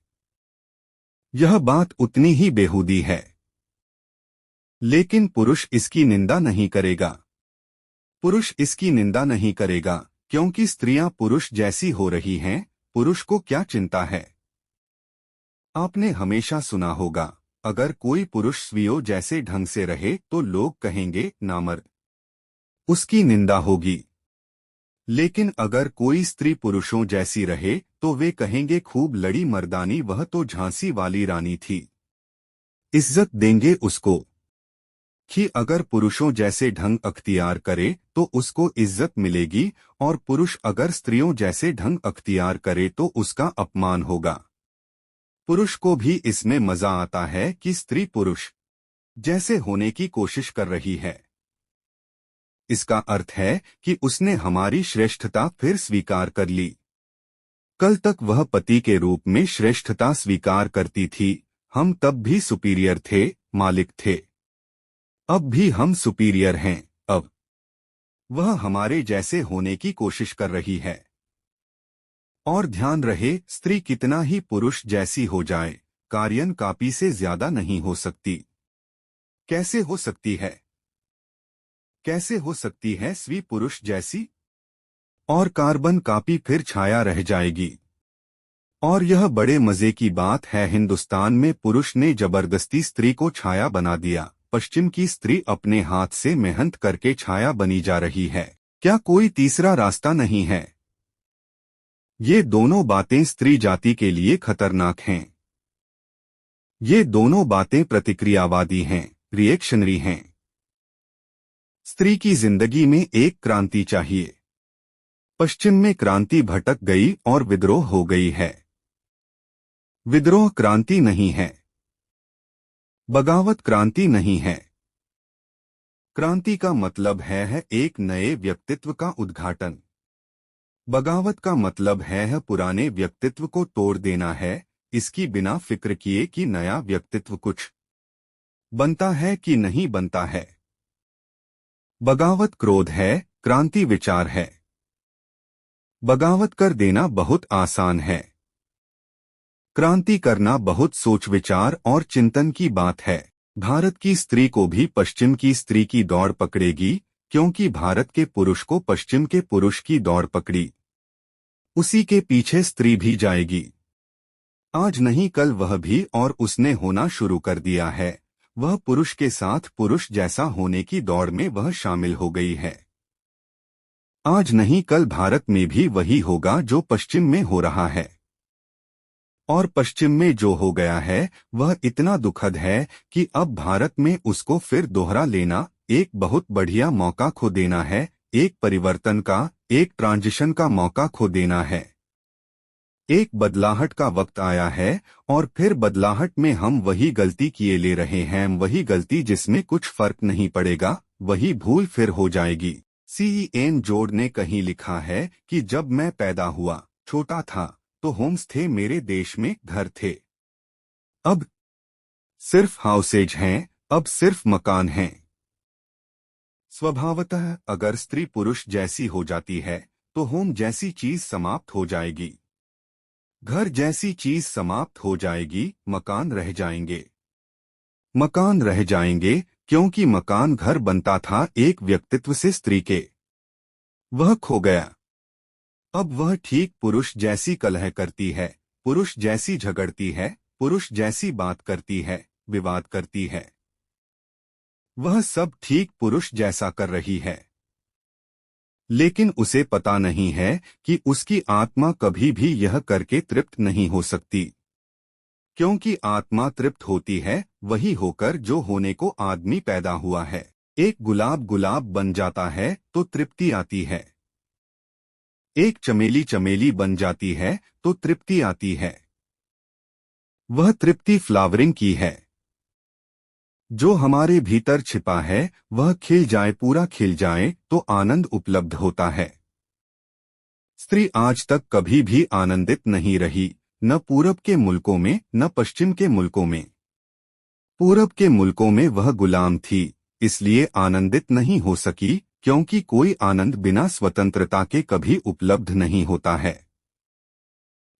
यह बात उतनी ही बेहूदी है। लेकिन पुरुष इसकी निंदा नहीं करेगा। पुरुष इसकी निंदा नहीं करेगा, क्योंकि स्त्रियां पुरुष जैसी हो रही हैं, पुरुष को क्या चिंता है। आपने हमेशा सुना होगा, अगर कोई पुरुष स्त्रियों जैसे ढंग से रहे तो लोग कहेंगे नामर्द, उसकी निंदा होगी। लेकिन अगर कोई स्त्री पुरुषों जैसी रहे तो वे कहेंगे खूब लड़ी मर्दानी, वह तो झांसी वाली रानी थी, इज्जत देंगे उसको। कि अगर पुरुषों जैसे ढंग अख्तियार करे तो उसको इज्जत मिलेगी, और पुरुष अगर स्त्रियों जैसे ढंग अख्तियार करे तो उसका अपमान होगा। पुरुष को भी इसमें मजा आता है कि स्त्री पुरुष जैसे होने की कोशिश कर रही है। इसका अर्थ है कि उसने हमारी श्रेष्ठता फिर स्वीकार कर ली। कल तक वह पति के रूप में श्रेष्ठता स्वीकार करती थी, हम तब भी सुपीरियर थे, मालिक थे। अब भी हम सुपीरियर हैं। अब वह हमारे जैसे होने की कोशिश कर रही है। और ध्यान रहे, स्त्री कितना ही पुरुष जैसी हो जाए, कार्बन कॉपी से ज्यादा नहीं हो सकती। कैसे हो सकती है? कैसे हो सकती है स्त्री पुरुष जैसी? और कार्बन कॉपी फिर छाया रह जाएगी। और यह बड़े मजे की बात है, हिंदुस्तान में पुरुष ने जबरदस्ती स्त्री को छाया बना दिया। पश्चिम की स्त्री अपने हाथ से मेहनत करके छाया बनी जा रही है। क्या कोई तीसरा रास्ता नहीं है? ये दोनों बातें स्त्री जाति के लिए खतरनाक हैं। ये दोनों बातें प्रतिक्रियावादी हैं, रिएक्शनरी हैं। स्त्री की जिंदगी में एक क्रांति चाहिए। पश्चिम में क्रांति भटक गई और विद्रोह हो गई है। विद्रोह क्रांति नहीं है। बगावत क्रांति नहीं है। क्रांति का मतलब है एक नए व्यक्तित्व का उद्घाटन। बगावत का मतलब है पुराने व्यक्तित्व को तोड़ देना है, इसकी बिना फिक्र किए कि नया व्यक्तित्व कुछ बनता है कि नहीं बनता है। बगावत क्रोध है, क्रांति विचार है। बगावत कर देना बहुत आसान है। क्रांति करना बहुत सोच विचार और चिंतन की बात है। भारत की स्त्री को भी पश्चिम की स्त्री की दौड़ पकड़ेगी, क्योंकि भारत के पुरुष को पश्चिम के पुरुष की दौड़ पकड़ी। उसी के पीछे स्त्री भी जाएगी। आज नहीं कल वह भी, और उसने होना शुरू कर दिया है। वह पुरुष के साथ पुरुष जैसा होने की दौड़ में वह शामिल हो गई है। आज नहीं कल भारत में भी वही होगा जो पश्चिम में हो रहा है। और पश्चिम में जो हो गया है वह इतना दुखद है कि अब भारत में उसको फिर दोहरा लेना, एक बहुत बढ़िया मौका खो देना है, एक परिवर्तन का, एक ट्रांजिशन का मौका खो देना है। एक बदलाहट का वक्त आया है और फिर बदलाहट में हम वही गलती किए ले रहे हैं, वही गलती जिसमें कुछ फर्क नहीं पड़ेगा, वही भूल फिर हो जाएगी। सीईएन जोड़ ने कहीं लिखा है कि जब मैं पैदा हुआ, छोटा था, तो होम्स थे, मेरे देश में घर थे। अब सिर्फ हाउसेज हैं, अब सिर्फ मकान हैं। स्वभावतः अगर स्त्री पुरुष जैसी हो जाती है तो होम जैसी चीज समाप्त हो जाएगी, घर जैसी चीज समाप्त हो जाएगी, मकान रह जाएंगे। मकान रह जाएंगे क्योंकि मकान घर बनता था एक व्यक्तित्व से, स्त्री के। वह खो गया। अब वह ठीक पुरुष जैसी कलह करती है, पुरुष जैसी झगड़ती है, पुरुष जैसी बात करती है, विवाद करती है। वह सब ठीक पुरुष जैसा कर रही है, लेकिन उसे पता नहीं है कि उसकी आत्मा कभी भी यह करके तृप्त नहीं हो सकती, क्योंकि आत्मा तृप्त होती है वही होकर जो होने को आदमी पैदा हुआ है। एक गुलाब गुलाब बन जाता है तो तृप्ति आती है, एक चमेली चमेली बन जाती है तो तृप्ति आती है। वह तृप्ति फ्लावरिंग की है। जो हमारे भीतर छिपा है वह खिल जाए, पूरा खिल जाए तो आनंद उपलब्ध होता है। स्त्री आज तक कभी भी आनंदित नहीं रही, न पूरब के मुल्कों में न पश्चिम के मुल्कों में। पूरब के मुल्कों में वह गुलाम थी, इसलिए आनंदित नहीं हो सकी, क्योंकि कोई आनंद बिना स्वतंत्रता के कभी उपलब्ध नहीं होता है।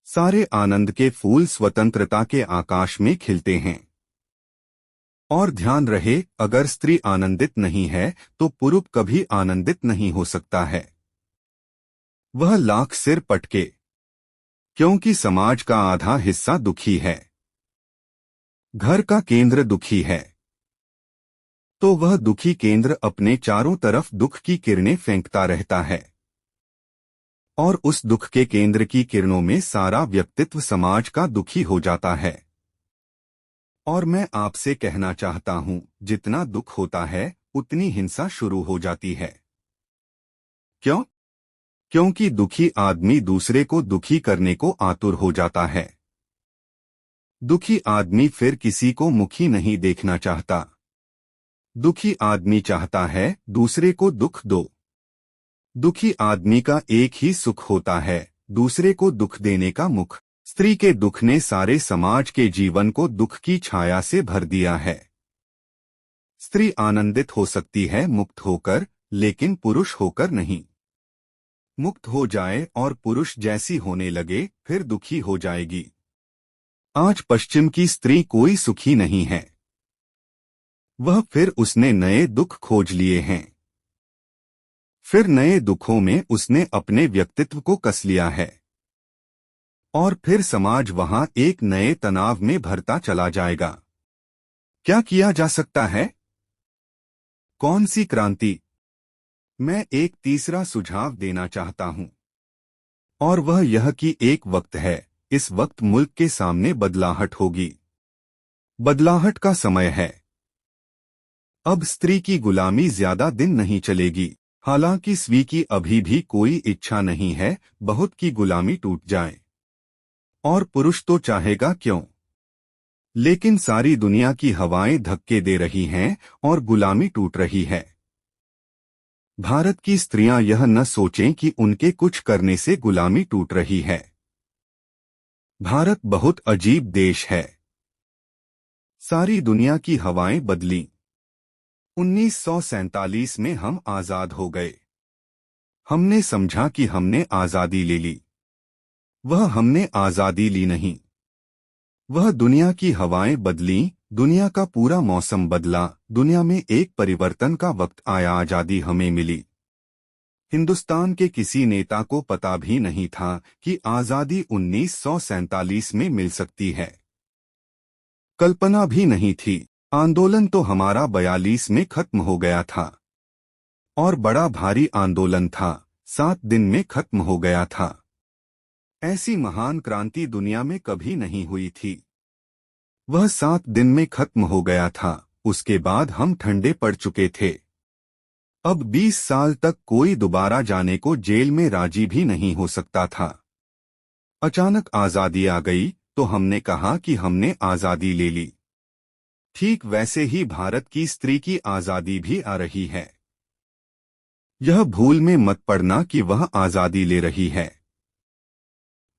सारे आनंद के फूल स्वतंत्रता के आकाश में खिलते हैं। और ध्यान रहे, अगर स्त्री आनंदित नहीं है तो पुरुष कभी आनंदित नहीं हो सकता है। वह लाख सिर पटके, क्योंकि समाज का आधा हिस्सा दुखी है, घर का केंद्र दुखी है, तो वह दुखी केंद्र अपने चारों तरफ दुख की किरणें फेंकता रहता है। और उस दुख के केंद्र की किरणों में सारा व्यक्तित्व समाज का दुखी हो जाता है। और मैं आपसे कहना चाहता हूं, जितना दुख होता है उतनी हिंसा शुरू हो जाती है। क्यों? क्योंकि दुखी आदमी दूसरे को दुखी करने को आतुर हो जाता है। दुखी आदमी फिर किसी को मुखी नहीं देखना चाहता। दुखी आदमी चाहता है दूसरे को दुख दो। दुखी आदमी का एक ही सुख होता है, दूसरे को दुख देने का मुख। स्त्री के दुख ने सारे समाज के जीवन को दुख की छाया से भर दिया है। स्त्री आनंदित हो सकती है मुक्त होकर, लेकिन पुरुष होकर नहीं। मुक्त हो जाए और पुरुष जैसी होने लगे फिर दुखी हो जाएगी। आज पश्चिम की स्त्री कोई सुखी नहीं है। वह फिर उसने नए दुख खोज लिए हैं। फिर नए दुखों में उसने अपने व्यक्तित्व को कस लिया है। और फिर समाज वहां एक नए तनाव में भरता चला जाएगा। क्या किया जा सकता है? कौन सी क्रांति? मैं एक तीसरा सुझाव देना चाहता हूं, और वह यह कि एक वक्त है, इस वक्त मुल्क के सामने बदलाहट होगी। बदलाहट का समय है। अब स्त्री की गुलामी ज्यादा दिन नहीं चलेगी। हालांकि स्त्री की अभी भी कोई इच्छा नहीं है बहुत की गुलामी टूट जाए, और पुरुष तो चाहेगा क्यों। लेकिन सारी दुनिया की हवाएं धक्के दे रही हैं और गुलामी टूट रही है। भारत की स्त्रियां यह न सोचें कि उनके कुछ करने से गुलामी टूट रही है। भारत बहुत अजीब देश है। सारी दुनिया की हवाएं बदली। 1947 में हम आजाद हो गए। हमने समझा कि हमने आजादी ले ली। वह हमने आजादी ली नहीं। वह दुनिया की हवाएं बदली, दुनिया का पूरा मौसम बदला, दुनिया में एक परिवर्तन का वक्त आया, आजादी हमें मिली। हिंदुस्तान के किसी नेता को पता भी नहीं था कि आजादी 1947 में मिल सकती है। कल्पना भी नहीं थी। आंदोलन तो हमारा 42 में खत्म हो गया था, और बड़ा भारी आंदोलन था, 7 दिन में खत्म हो गया था। ऐसी महान क्रांति दुनिया में कभी नहीं हुई थी। वह 7 दिन में खत्म हो गया था। उसके बाद हम ठंडे पड़ चुके थे। अब 20 साल तक कोई दोबारा जाने को जेल में राजी भी नहीं हो सकता था। अचानक आजादी आ गई तो हमने कहा कि हमने आजादी ले ली। ठीक वैसे ही भारत की स्त्री की आजादी भी आ रही है। यह भूल में मत पड़ना कि वह आजादी ले रही है।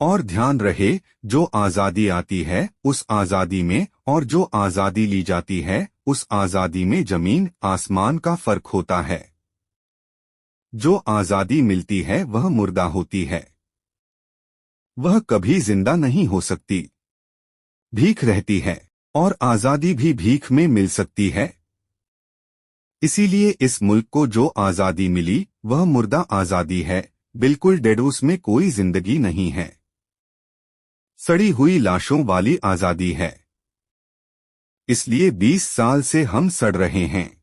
और ध्यान रहे, जो आजादी आती है उस आजादी में और जो आजादी ली जाती है उस आजादी में जमीन आसमान का फर्क होता है। जो आजादी मिलती है वह मुर्दा होती है, वह कभी जिंदा नहीं हो सकती। भीख रहती है और आजादी भी भीख में मिल सकती है। इसीलिए इस मुल्क को जो आजादी मिली वह मुर्दा आजादी है, बिल्कुल डेड, उसमें कोई जिंदगी नहीं है। सड़ी हुई लाशों वाली आजादी है। इसलिए 20 साल से हम सड़ रहे हैं।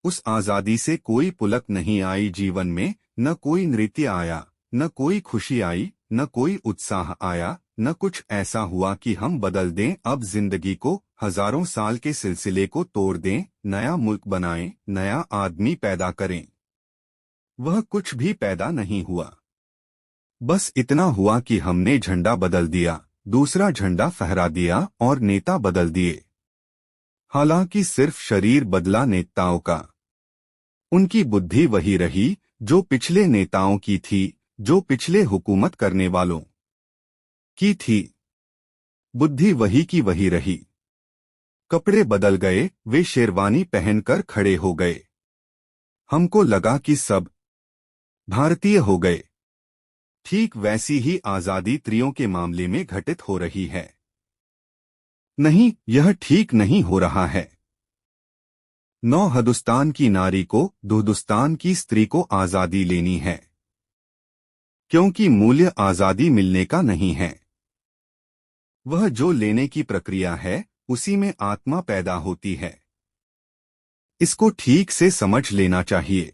उस आजादी से कोई पुलक नहीं आई जीवन में, न कोई नृत्य आया, न कोई खुशी आई, न कोई उत्साह आया, न कुछ ऐसा हुआ कि हम बदल दें अब जिंदगी को, हजारों साल के सिलसिले को तोड़ दें, नया मुल्क बनाएं, नया आदमी पैदा करें। वह कुछ भी पैदा नहीं हुआ। बस इतना हुआ कि हमने झंडा बदल दिया, दूसरा झंडा फहरा दिया और नेता बदल दिए। हालांकि सिर्फ शरीर बदला नेताओं का। उनकी बुद्धि वही रही जो पिछले नेताओं की थी, जो पिछले हुकूमत करने वालों की थी। बुद्धि वही की वही रही। कपड़े बदल गए, वे शेरवानी पहनकर खड़े हो गए। हमको लगा कि सब भारतीय हो गए। ठीक वैसी ही आजादी स्त्रियों के मामले में घटित हो रही है। नहीं, यह ठीक नहीं हो रहा है। नौ हिंदुस्तान की नारी को, हिंदुस्तान की स्त्री को आजादी लेनी है, क्योंकि मूल्य आजादी मिलने का नहीं है। वह जो लेने की प्रक्रिया है उसी में आत्मा पैदा होती है। इसको ठीक से समझ लेना चाहिए।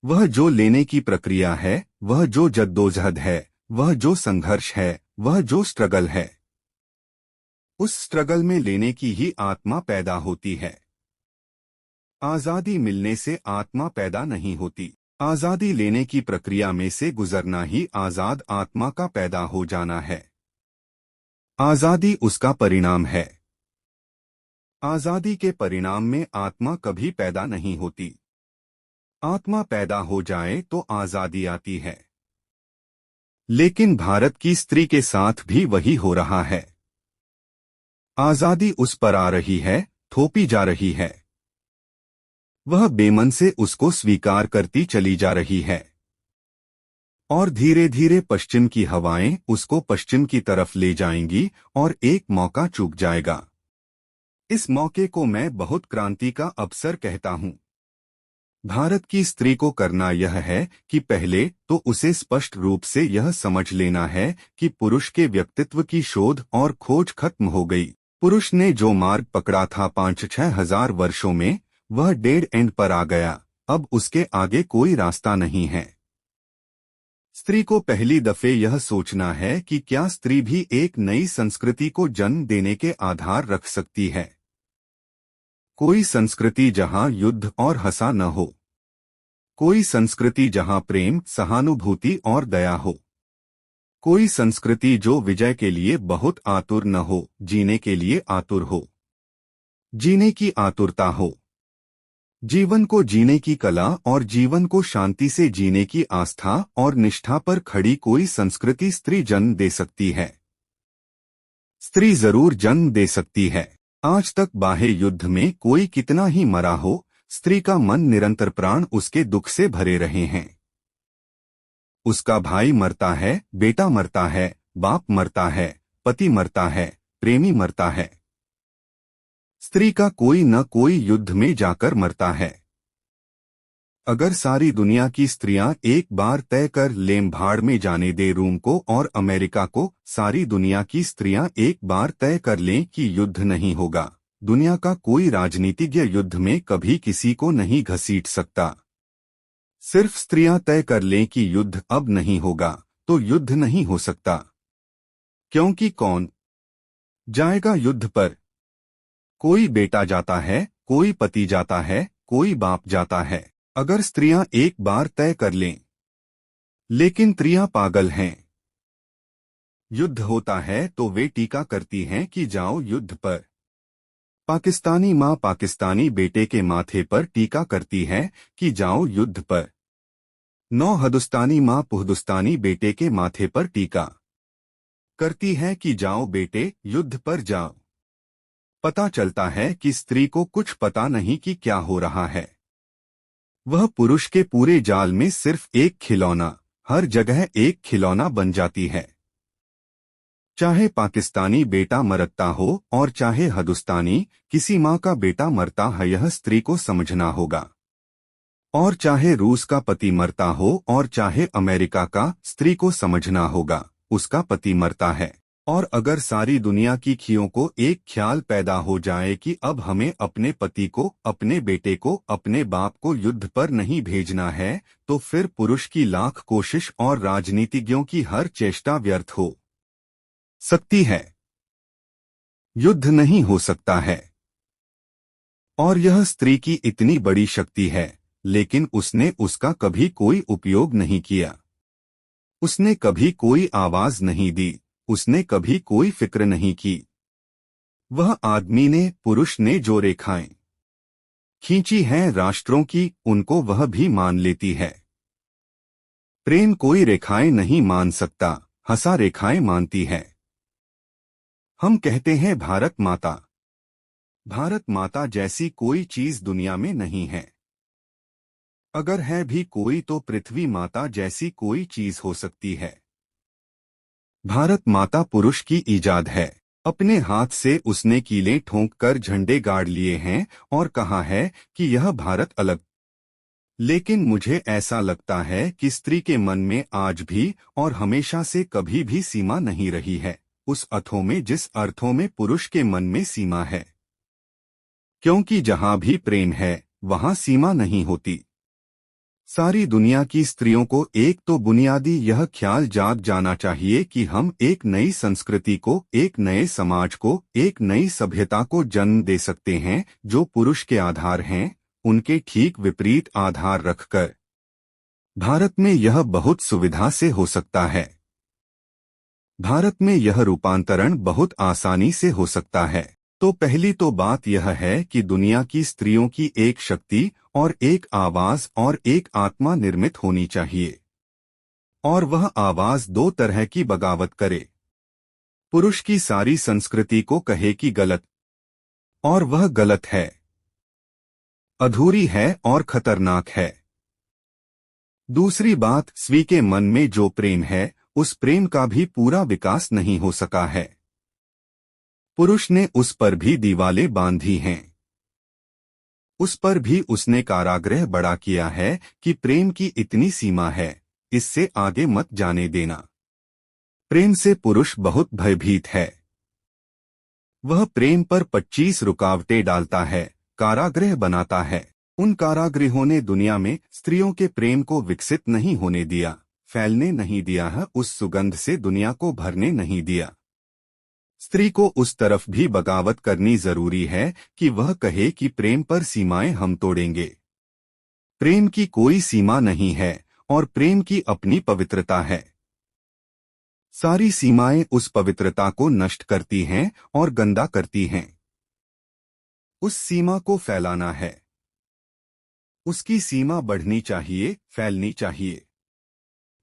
वह जो लेने की प्रक्रिया है, वह जो जद्दोजहद है, वह जो संघर्ष है, वह जो स्ट्रगल है, उस स्ट्रगल में लेने की ही आत्मा पैदा होती है। आजादी मिलने से आत्मा पैदा नहीं होती। आजादी लेने की प्रक्रिया में से गुजरना ही आजाद आत्मा का पैदा हो जाना है। आजादी उसका परिणाम है। आजादी के परिणाम में आत्मा कभी पैदा नहीं होती। आत्मा पैदा हो जाए तो आजादी आती है। लेकिन भारत की स्त्री के साथ भी वही हो रहा है। आजादी उस पर आ रही है, थोपी जा रही है। वह बेमन से उसको स्वीकार करती चली जा रही है। और धीरे धीरे पश्चिम की हवाएं उसको पश्चिम की तरफ ले जाएंगी और एक मौका चूक जाएगा। इस मौके को मैं बहुत क्रांति का अवसर कहता हूं। भारत की स्त्री को करना यह है कि पहले तो उसे स्पष्ट रूप से यह समझ लेना है कि पुरुष के व्यक्तित्व की शोध और खोज खत्म हो गई। पुरुष ने जो मार्ग पकड़ा था 5-6 हजार वर्षों में, वह डेड एंड पर आ गया। अब उसके आगे कोई रास्ता नहीं है। स्त्री को पहली दफे यह सोचना है कि क्या स्त्री भी एक नई संस्कृति को जन्म देने के आधार रख सकती है। कोई संस्कृति जहां युद्ध और हंसा न हो, कोई संस्कृति जहां प्रेम, सहानुभूति और दया हो, कोई संस्कृति जो विजय के लिए बहुत आतुर न हो, जीने के लिए आतुर हो, जीने की आतुरता हो, जीवन को जीने की कला और जीवन को शांति से जीने की आस्था और निष्ठा पर खड़ी कोई संस्कृति स्त्री जन्म दे सकती है। स्त्री जरूर जन्म दे सकती है। आज तक बाह्य युद्ध में कोई कितना ही मरा हो, स्त्री का मन निरंतर प्राण उसके दुख से भरे रहे हैं। उसका भाई मरता है, बेटा मरता है, बाप मरता है, पति मरता है, प्रेमी मरता है। स्त्री का कोई न कोई युद्ध में जाकर मरता है। अगर सारी दुनिया की स्त्रियां एक बार तय कर लें भाड़ में जाने दे रूम को और अमेरिका को, सारी दुनिया की स्त्रियां एक बार तय कर लें कि युद्ध नहीं होगा, दुनिया का कोई राजनीतिज्ञ युद्ध में कभी किसी को नहीं घसीट सकता। सिर्फ स्त्रियां तय कर लें कि युद्ध अब नहीं होगा, तो युद्ध नहीं हो सकता। क्योंकि कौन जाएगा युद्ध पर? कोई बेटा जाता है, कोई पति जाता है, कोई बाप जाता है। अगर स्त्रियां एक बार तय कर लें, लेकिन स्त्रियां पागल हैं। युद्ध होता है तो वे टीका करती हैं कि जाओ युद्ध पर। पाकिस्तानी माँ पाकिस्तानी बेटे के माथे पर टीका करती है कि जाओ युद्ध पर। नौ हिंदुस्तानी माँ हिंदुस्तानी बेटे के माथे पर टीका करती है कि जाओ बेटे युद्ध पर जाओ। पता चलता है कि स्त्री को कुछ पता नहीं कि क्या हो रहा है। वह पुरुष के पूरे जाल में सिर्फ एक खिलौना, हर जगह एक खिलौना बन जाती है। चाहे पाकिस्तानी बेटा मरता हो और चाहे हिंदुस्तानी, किसी माँ का बेटा मरता है, यह स्त्री को समझना होगा। और चाहे रूस का पति मरता हो और चाहे अमेरिका का, स्त्री को समझना होगा, उसका पति मरता है। और अगर सारी दुनिया की खियों को एक ख्याल पैदा हो जाए कि अब हमें अपने पति को, अपने बेटे को, अपने बाप को युद्ध पर नहीं भेजना है, तो फिर पुरुष की लाख कोशिश और राजनीतिज्ञों की हर चेष्टा व्यर्थ हो सकती है। युद्ध नहीं हो सकता है। और यह स्त्री की इतनी बड़ी शक्ति है, लेकिन उसने उसका कभी कोई उपयोग नहीं किया। उसने कभी कोई आवाज नहीं दी, उसने कभी कोई फिक्र नहीं की। वह आदमी ने, पुरुष ने जो रेखाएं खींची हैं राष्ट्रों की, उनको वह भी मान लेती है। प्रेम कोई रेखाएं नहीं मान सकता, हंसा रेखाएं मानती है। हम कहते हैं भारत माता। भारत माता जैसी कोई चीज दुनिया में नहीं है। अगर है भी कोई तो पृथ्वी माता जैसी कोई चीज हो सकती है। भारत माता पुरुष की ईजाद है। अपने हाथ से उसने कीलें ठोंक कर झंडे गाड़ लिए हैं और कहा है कि यह भारत अलग। लेकिन मुझे ऐसा लगता है कि स्त्री के मन में आज भी और हमेशा से कभी भी सीमा नहीं रही है, उस अर्थों में जिस अर्थों में पुरुष के मन में सीमा है। क्योंकि जहां भी प्रेम है, वहां सीमा नहीं होती। सारी दुनिया की स्त्रियों को एक तो बुनियादी यह ख्याल जाग जाना चाहिए कि हम एक नई संस्कृति को, एक नए समाज को, एक नई सभ्यता को जन्म दे सकते हैं, जो पुरुष के आधार हैं, उनके ठीक विपरीत आधार रखकर। भारत में यह बहुत सुविधा से हो सकता है। भारत में यह रूपांतरण बहुत आसानी से हो सकता है। तो पहली तो बात यह है कि दुनिया की स्त्रियों की एक शक्ति और एक आवाज और एक आत्मा निर्मित होनी चाहिए। और वह आवाज दो तरह की बगावत करे। पुरुष की सारी संस्कृति को कहे कि गलत, और वह गलत है, अधूरी है और खतरनाक है। दूसरी बात, स्त्री के मन में जो प्रेम है, उस प्रेम का भी पूरा विकास नहीं हो सका है। पुरुष ने उस पर भी दीवालें बांधी हैं। उस पर भी उसने कारागृह बड़ा किया है कि प्रेम की इतनी सीमा है, इससे आगे मत जाने देना। प्रेम से पुरुष बहुत भयभीत है। वह प्रेम पर 25 रुकावटें डालता है, कारागृह बनाता है। उन कारागृहों ने दुनिया में स्त्रियों के प्रेम को विकसित नहीं होने दिया, फैलने नहीं दिया है, उस सुगंध से दुनिया को भरने नहीं दिया। स्त्री को उस तरफ भी बगावत करनी जरूरी है कि वह कहे कि प्रेम पर सीमाएं हम तोड़ेंगे। प्रेम की कोई सीमा नहीं है और प्रेम की अपनी पवित्रता है। सारी सीमाएं उस पवित्रता को नष्ट करती हैं और गंदा करती हैं। उस सीमा को फैलाना है। उसकी सीमा बढ़नी चाहिए, फैलनी चाहिए।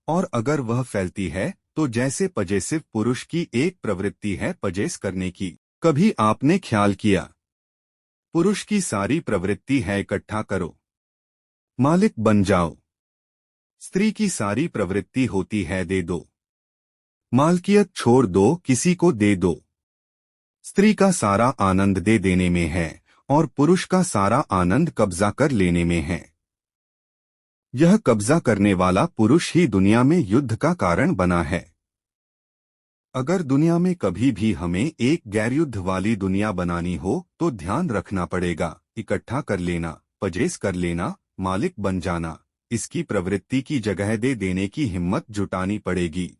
और अगर वह फैलती है तो जैसे पजेसिव पुरुष की एक प्रवृत्ति है पजेस करने की। कभी आपने ख्याल किया, पुरुष की सारी प्रवृत्ति है इकट्ठा करो, मालिक बन जाओ। स्त्री की सारी प्रवृत्ति होती है दे दो, मालकियत छोड़ दो, किसी को दे दो। स्त्री का सारा आनंद दे देने में है और पुरुष का सारा आनंद कब्जा कर लेने में है। यह कब्जा करने वाला पुरुष ही दुनिया में युद्ध का कारण बना है। अगर दुनिया में कभी भी हमें एक गैरयुद्ध वाली दुनिया बनानी हो तो ध्यान रखना पड़ेगा, इकट्ठा कर लेना, पजेस कर लेना, मालिक बन जाना, इसकी प्रवृत्ति की जगह दे देने की हिम्मत जुटानी पड़ेगी।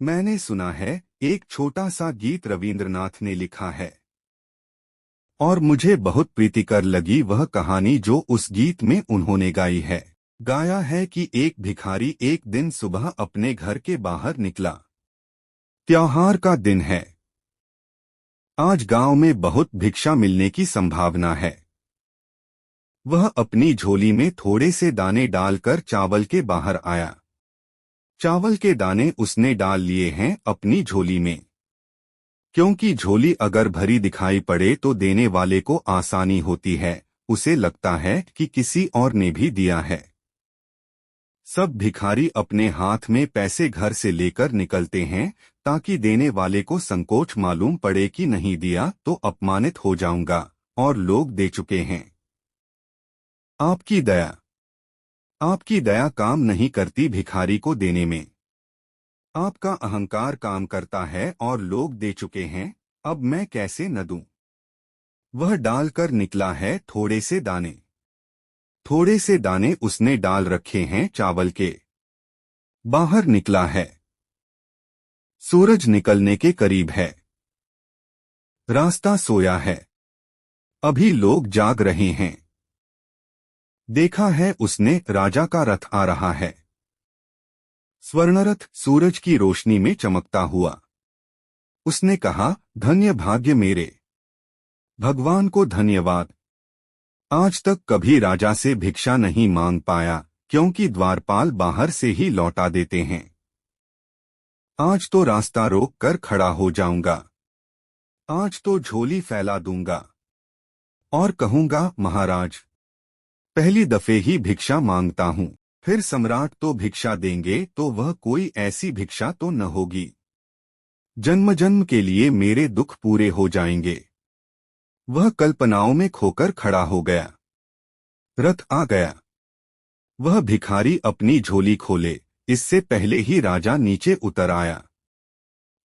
मैंने सुना है, एक छोटा सा गीत रविंद्रनाथ ने लिखा है, और मुझे बहुत प्रीतिकर लगी वह कहानी जो उस गीत में उन्होंने गाई है। गाया है कि एक भिखारी एक दिन सुबह अपने घर के बाहर निकला। त्योहार का दिन है। आज गांव में बहुत भिक्षा मिलने की संभावना है। वह अपनी झोली में थोड़े से दाने डालकर चावल के बाहर आया। चावल के दाने उसने डाल लिए हैं अपनी झोली में, क्योंकि झोली अगर भरी दिखाई पड़े तो देने वाले को आसानी होती है, उसे लगता है कि किसी और ने भी दिया है। सब भिखारी अपने हाथ में पैसे घर से लेकर निकलते हैं ताकि देने वाले को संकोच मालूम पड़े कि नहीं दिया तो अपमानित हो जाऊंगा, और लोग दे चुके हैं। आपकी दया काम नहीं करती भिखारी को देने में। आपका अहंकार काम करता है और लोग दे चुके हैं, अब मैं कैसे न दूं। वह डालकर निकला है थोड़े से दाने। थोड़े से दाने उसने डाल रखे हैं चावल के। बाहर निकला है। सूरज निकलने के करीब है। रास्ता सोया है। अभी लोग जाग रहे हैं। देखा है उसने राजा का रथ आ रहा है। स्वर्णरथ सूरज की रोशनी में चमकता हुआ। उसने कहा, धन्य भाग्य मेरे। भगवान को धन्यवाद। आज तक कभी राजा से भिक्षा नहीं मांग पाया, क्योंकि द्वारपाल बाहर से ही लौटा देते हैं। आज तो रास्ता रोक कर खड़ा हो जाऊंगा। आज तो झोली फैला दूंगा और कहूंगा, महाराज, पहली दफे ही भिक्षा मांगता हूं। फिर सम्राट तो भिक्षा देंगे तो वह कोई ऐसी भिक्षा तो न होगी। जन्म जन्म के लिए मेरे दुख पूरे हो जाएंगे। वह कल्पनाओं में खोकर खड़ा हो गया। रथ आ गया। वह भिखारी अपनी झोली खोले इससे पहले ही राजा नीचे उतर आया।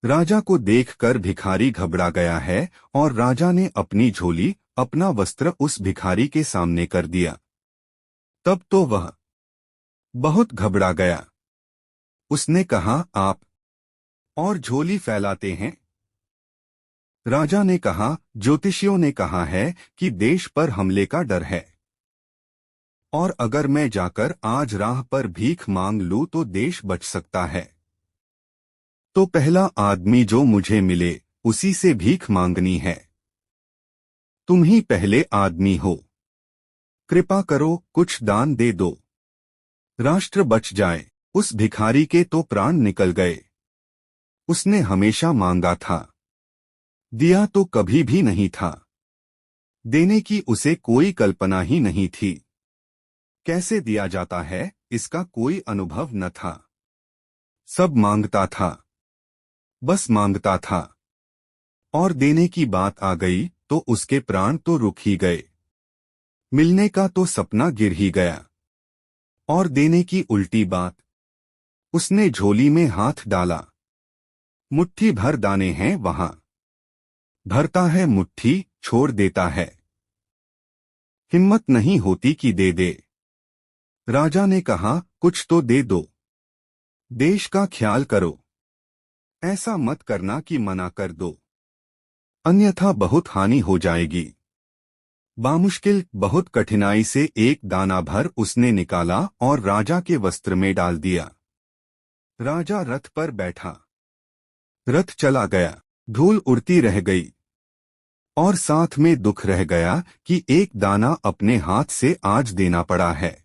राजा को देखकर भिखारी घबरा गया है और राजा ने अपनी झोली, अपना वस्त्र उस भिखारी के सामने कर दिया। तब तो वह बहुत घबरा गया। उसने कहा, आप और झोली फैलाते हैं? राजा ने कहा, ज्योतिषियों ने कहा है कि देश पर हमले का डर है, और अगर मैं जाकर आज राह पर भीख मांग लूं तो देश बच सकता है। तो पहला आदमी जो मुझे मिले उसी से भीख मांगनी है। तुम ही पहले आदमी हो। कृपा करो, कुछ दान दे दो। राष्ट्र बच जाए। उस भिखारी के तो प्राण निकल गए। उसने हमेशा मांगा था, दिया तो कभी भी नहीं था। देने की उसे कोई कल्पना ही नहीं थी। कैसे दिया जाता है इसका कोई अनुभव न था। सब मांगता था, बस मांगता था, और देने की बात आ गई तो उसके प्राण तो रुक ही गए। मिलने का तो सपना गिर ही गया। और देने की उल्टी बात। उसने झोली में हाथ डाला। मुट्ठी भर दाने हैं वहां। भरता है मुट्ठी, छोड़ देता है। हिम्मत नहीं होती कि दे दे। राजा ने कहा, कुछ तो दे दो। देश का ख्याल करो। ऐसा मत करना कि मना कर दो, अन्यथा बहुत हानि हो जाएगी। बामुश्किल, बहुत कठिनाई से एक दाना भर उसने निकाला और राजा के वस्त्र में डाल दिया। राजा रथ पर बैठा। रथ चला गया। धूल उड़ती रह गई, और साथ में दुख रह गया कि एक दाना अपने हाथ से आज देना पड़ा है।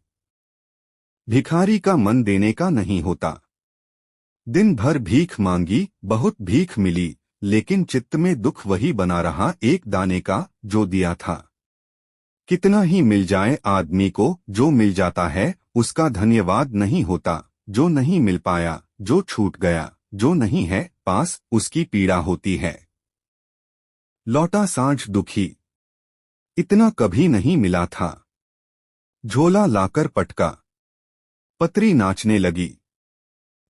भिखारी का मन देने का नहीं होता। दिन भर भीख मांगी, बहुत भीख मिली, लेकिन चित्त में दुख वही बना रहा एक दाने का जो दिया था। कितना ही मिल जाए आदमी को, जो मिल जाता है उसका धन्यवाद नहीं होता। जो नहीं मिल पाया, जो छूट गया, जो नहीं है पास, उसकी पीड़ा होती है। लौटा सांझ दुखी। इतना कभी नहीं मिला था। झोला लाकर पटका। पत्री नाचने लगी।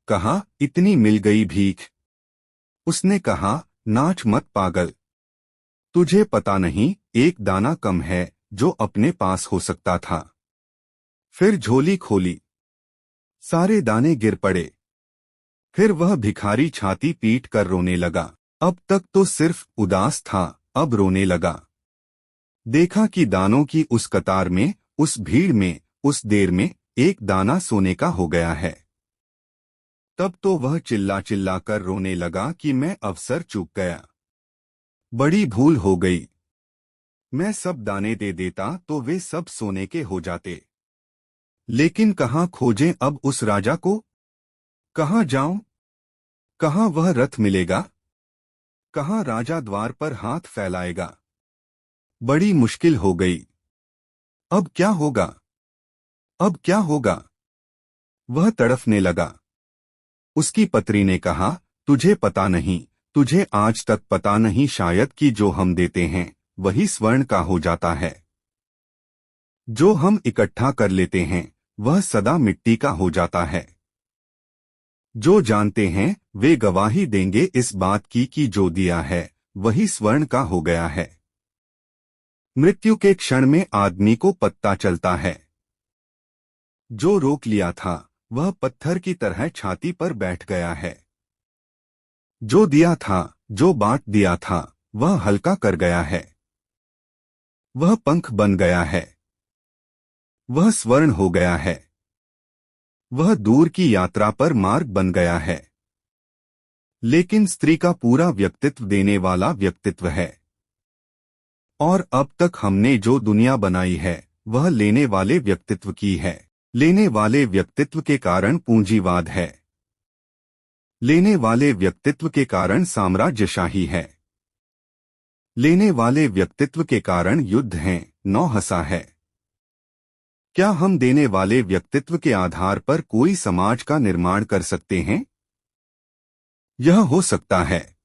कहा, इतनी मिल गई भीख। उसने कहा, नाच मत पागल। तुझे पता नहीं एक दाना कम है जो अपने पास हो सकता था। फिर झोली खोली। सारे दाने गिर पड़े। फिर वह भिखारी छाती पीट कर रोने लगा। अब तक तो सिर्फ उदास था, अब रोने लगा। देखा कि दानों की उस कतार में, उस भीड़ में, उस देर में एक दाना सोने का हो गया है। तब तो वह चिल्ला चिल्ला कर रोने लगा कि मैं अवसर चूक गया, बड़ी भूल हो गई। मैं सब दाने दे देता तो वे सब सोने के हो जाते। लेकिन कहाँ खोजें अब उस राजा को? कहाँ जाऊं? कहाँ वह रथ मिलेगा? कहाँ राजा द्वार पर हाथ फैलाएगा? बड़ी मुश्किल हो गई। अब क्या होगा? अब क्या होगा? वह तड़फने लगा। उसकी पत्नी ने कहा, तुझे पता नहीं, तुझे आज तक पता नहीं शायद कि जो हम देते हैं वही स्वर्ण का हो जाता है। जो हम इकट्ठा कर लेते हैं वह सदा मिट्टी का हो जाता है। जो जानते हैं वे गवाही देंगे इस बात की कि जो दिया है वही स्वर्ण का हो गया है। मृत्यु के क्षण में आदमी को पता चलता है। जो रोक लिया था वह पत्थर की तरह छाती पर बैठ गया है। जो दिया था, जो बांट दिया था, वह हल्का कर गया है। वह पंख बन गया है। वह स्वर्ण हो गया है। वह दूर की यात्रा पर मार्ग बन गया है। लेकिन स्त्री का पूरा व्यक्तित्व देने वाला व्यक्तित्व है। और अब तक हमने जो दुनिया बनाई है वह लेने वाले व्यक्तित्व की है। लेने वाले व्यक्तित्व के कारण पूंजीवाद है। लेने वाले व्यक्तित्व के कारण साम्राज्यशाही है। लेने वाले व्यक्तित्व के कारण युद्ध हैं, नौहसा है। क्या हम देने वाले व्यक्तित्व के आधार पर कोई समाज का निर्माण कर सकते हैं? यह हो सकता है,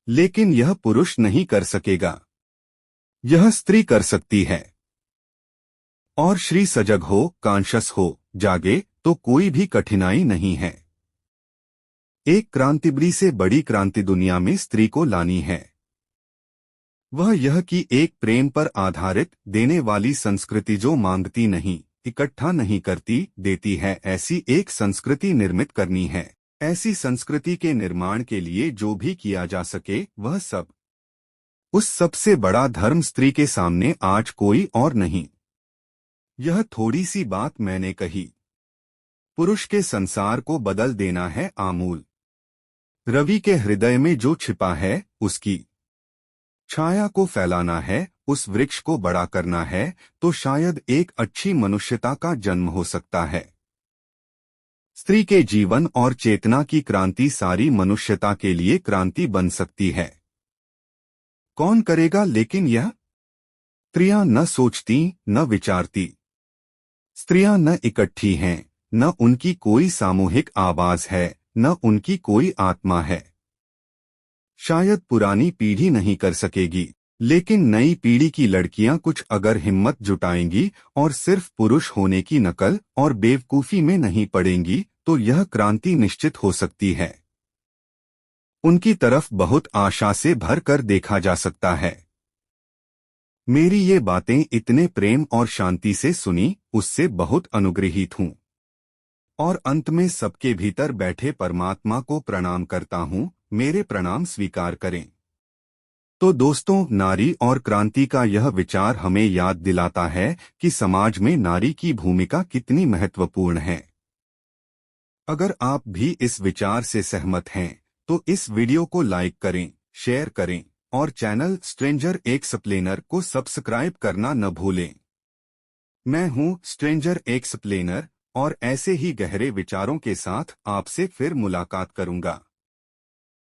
लेकिन यह पुरुष नहीं कर सकेगा। यह स्त्री कर सकती है। और श्री सजग हो, कॉन्शस हो, जागे तो कोई भी कठिनाई नहीं है। एक क्रांतिबड़ी से बड़ी क्रांति दुनिया में स्त्री को लानी है। वह यह कि एक प्रेम पर आधारित देने वाली संस्कृति जो मांगती नहीं, इकट्ठा नहीं करती, देती है, ऐसी एक संस्कृति निर्मित करनी है। ऐसी संस्कृति के निर्माण के लिए जो भी किया जा सके वह सब। उस सबसे बड़ा धर्म स्त्री के सामने आज कोई और नहीं। यह थोड़ी सी बात मैंने कही। पुरुष के संसार को बदल देना है आमूल। रवि के हृदय में जो छिपा है उसकी छाया को फैलाना है, उस वृक्ष को बड़ा करना है, तो शायद एक अच्छी मनुष्यता का जन्म हो सकता है। स्त्री के जीवन और चेतना की क्रांति सारी मनुष्यता के लिए क्रांति बन सकती है। कौन करेगा लेकिन यह? स्त्रियां न सोचती, न विचारती। स्त्रियां न इकट्ठी हैं, न उनकी कोई सामूहिक आवाज है, न उनकी कोई आत्मा है। शायद पुरानी पीढ़ी नहीं कर सकेगी, लेकिन नई पीढ़ी की लड़कियां कुछ अगर हिम्मत जुटाएंगी और सिर्फ पुरुष होने की नकल और बेवकूफी में नहीं पड़ेंगी तो यह क्रांति निश्चित हो सकती है। उनकी तरफ बहुत आशा से भर कर देखा जा सकता है। मेरी ये बातें इतने प्रेम और शांति से सुनी, उससे बहुत अनुग्रहित हूँ। और अंत में सबके भीतर बैठे परमात्मा को प्रणाम करता हूँ, मेरे प्रणाम स्वीकार करें। तो दोस्तों, नारी और क्रांति का यह विचार हमें याद दिलाता है कि समाज में नारी की भूमिका कितनी महत्वपूर्ण है। अगर आप भी इस विचार से सहमत हैं तो इस वीडियो को लाइक करें, शेयर करें और चैनल स्ट्रेंजर एक्सप्लेनर को सब्सक्राइब करना न भूलें। मैं हूं स्ट्रेंजर एक्सप्लेनर और ऐसे ही गहरे विचारों के साथ आपसे फिर मुलाकात करूंगा।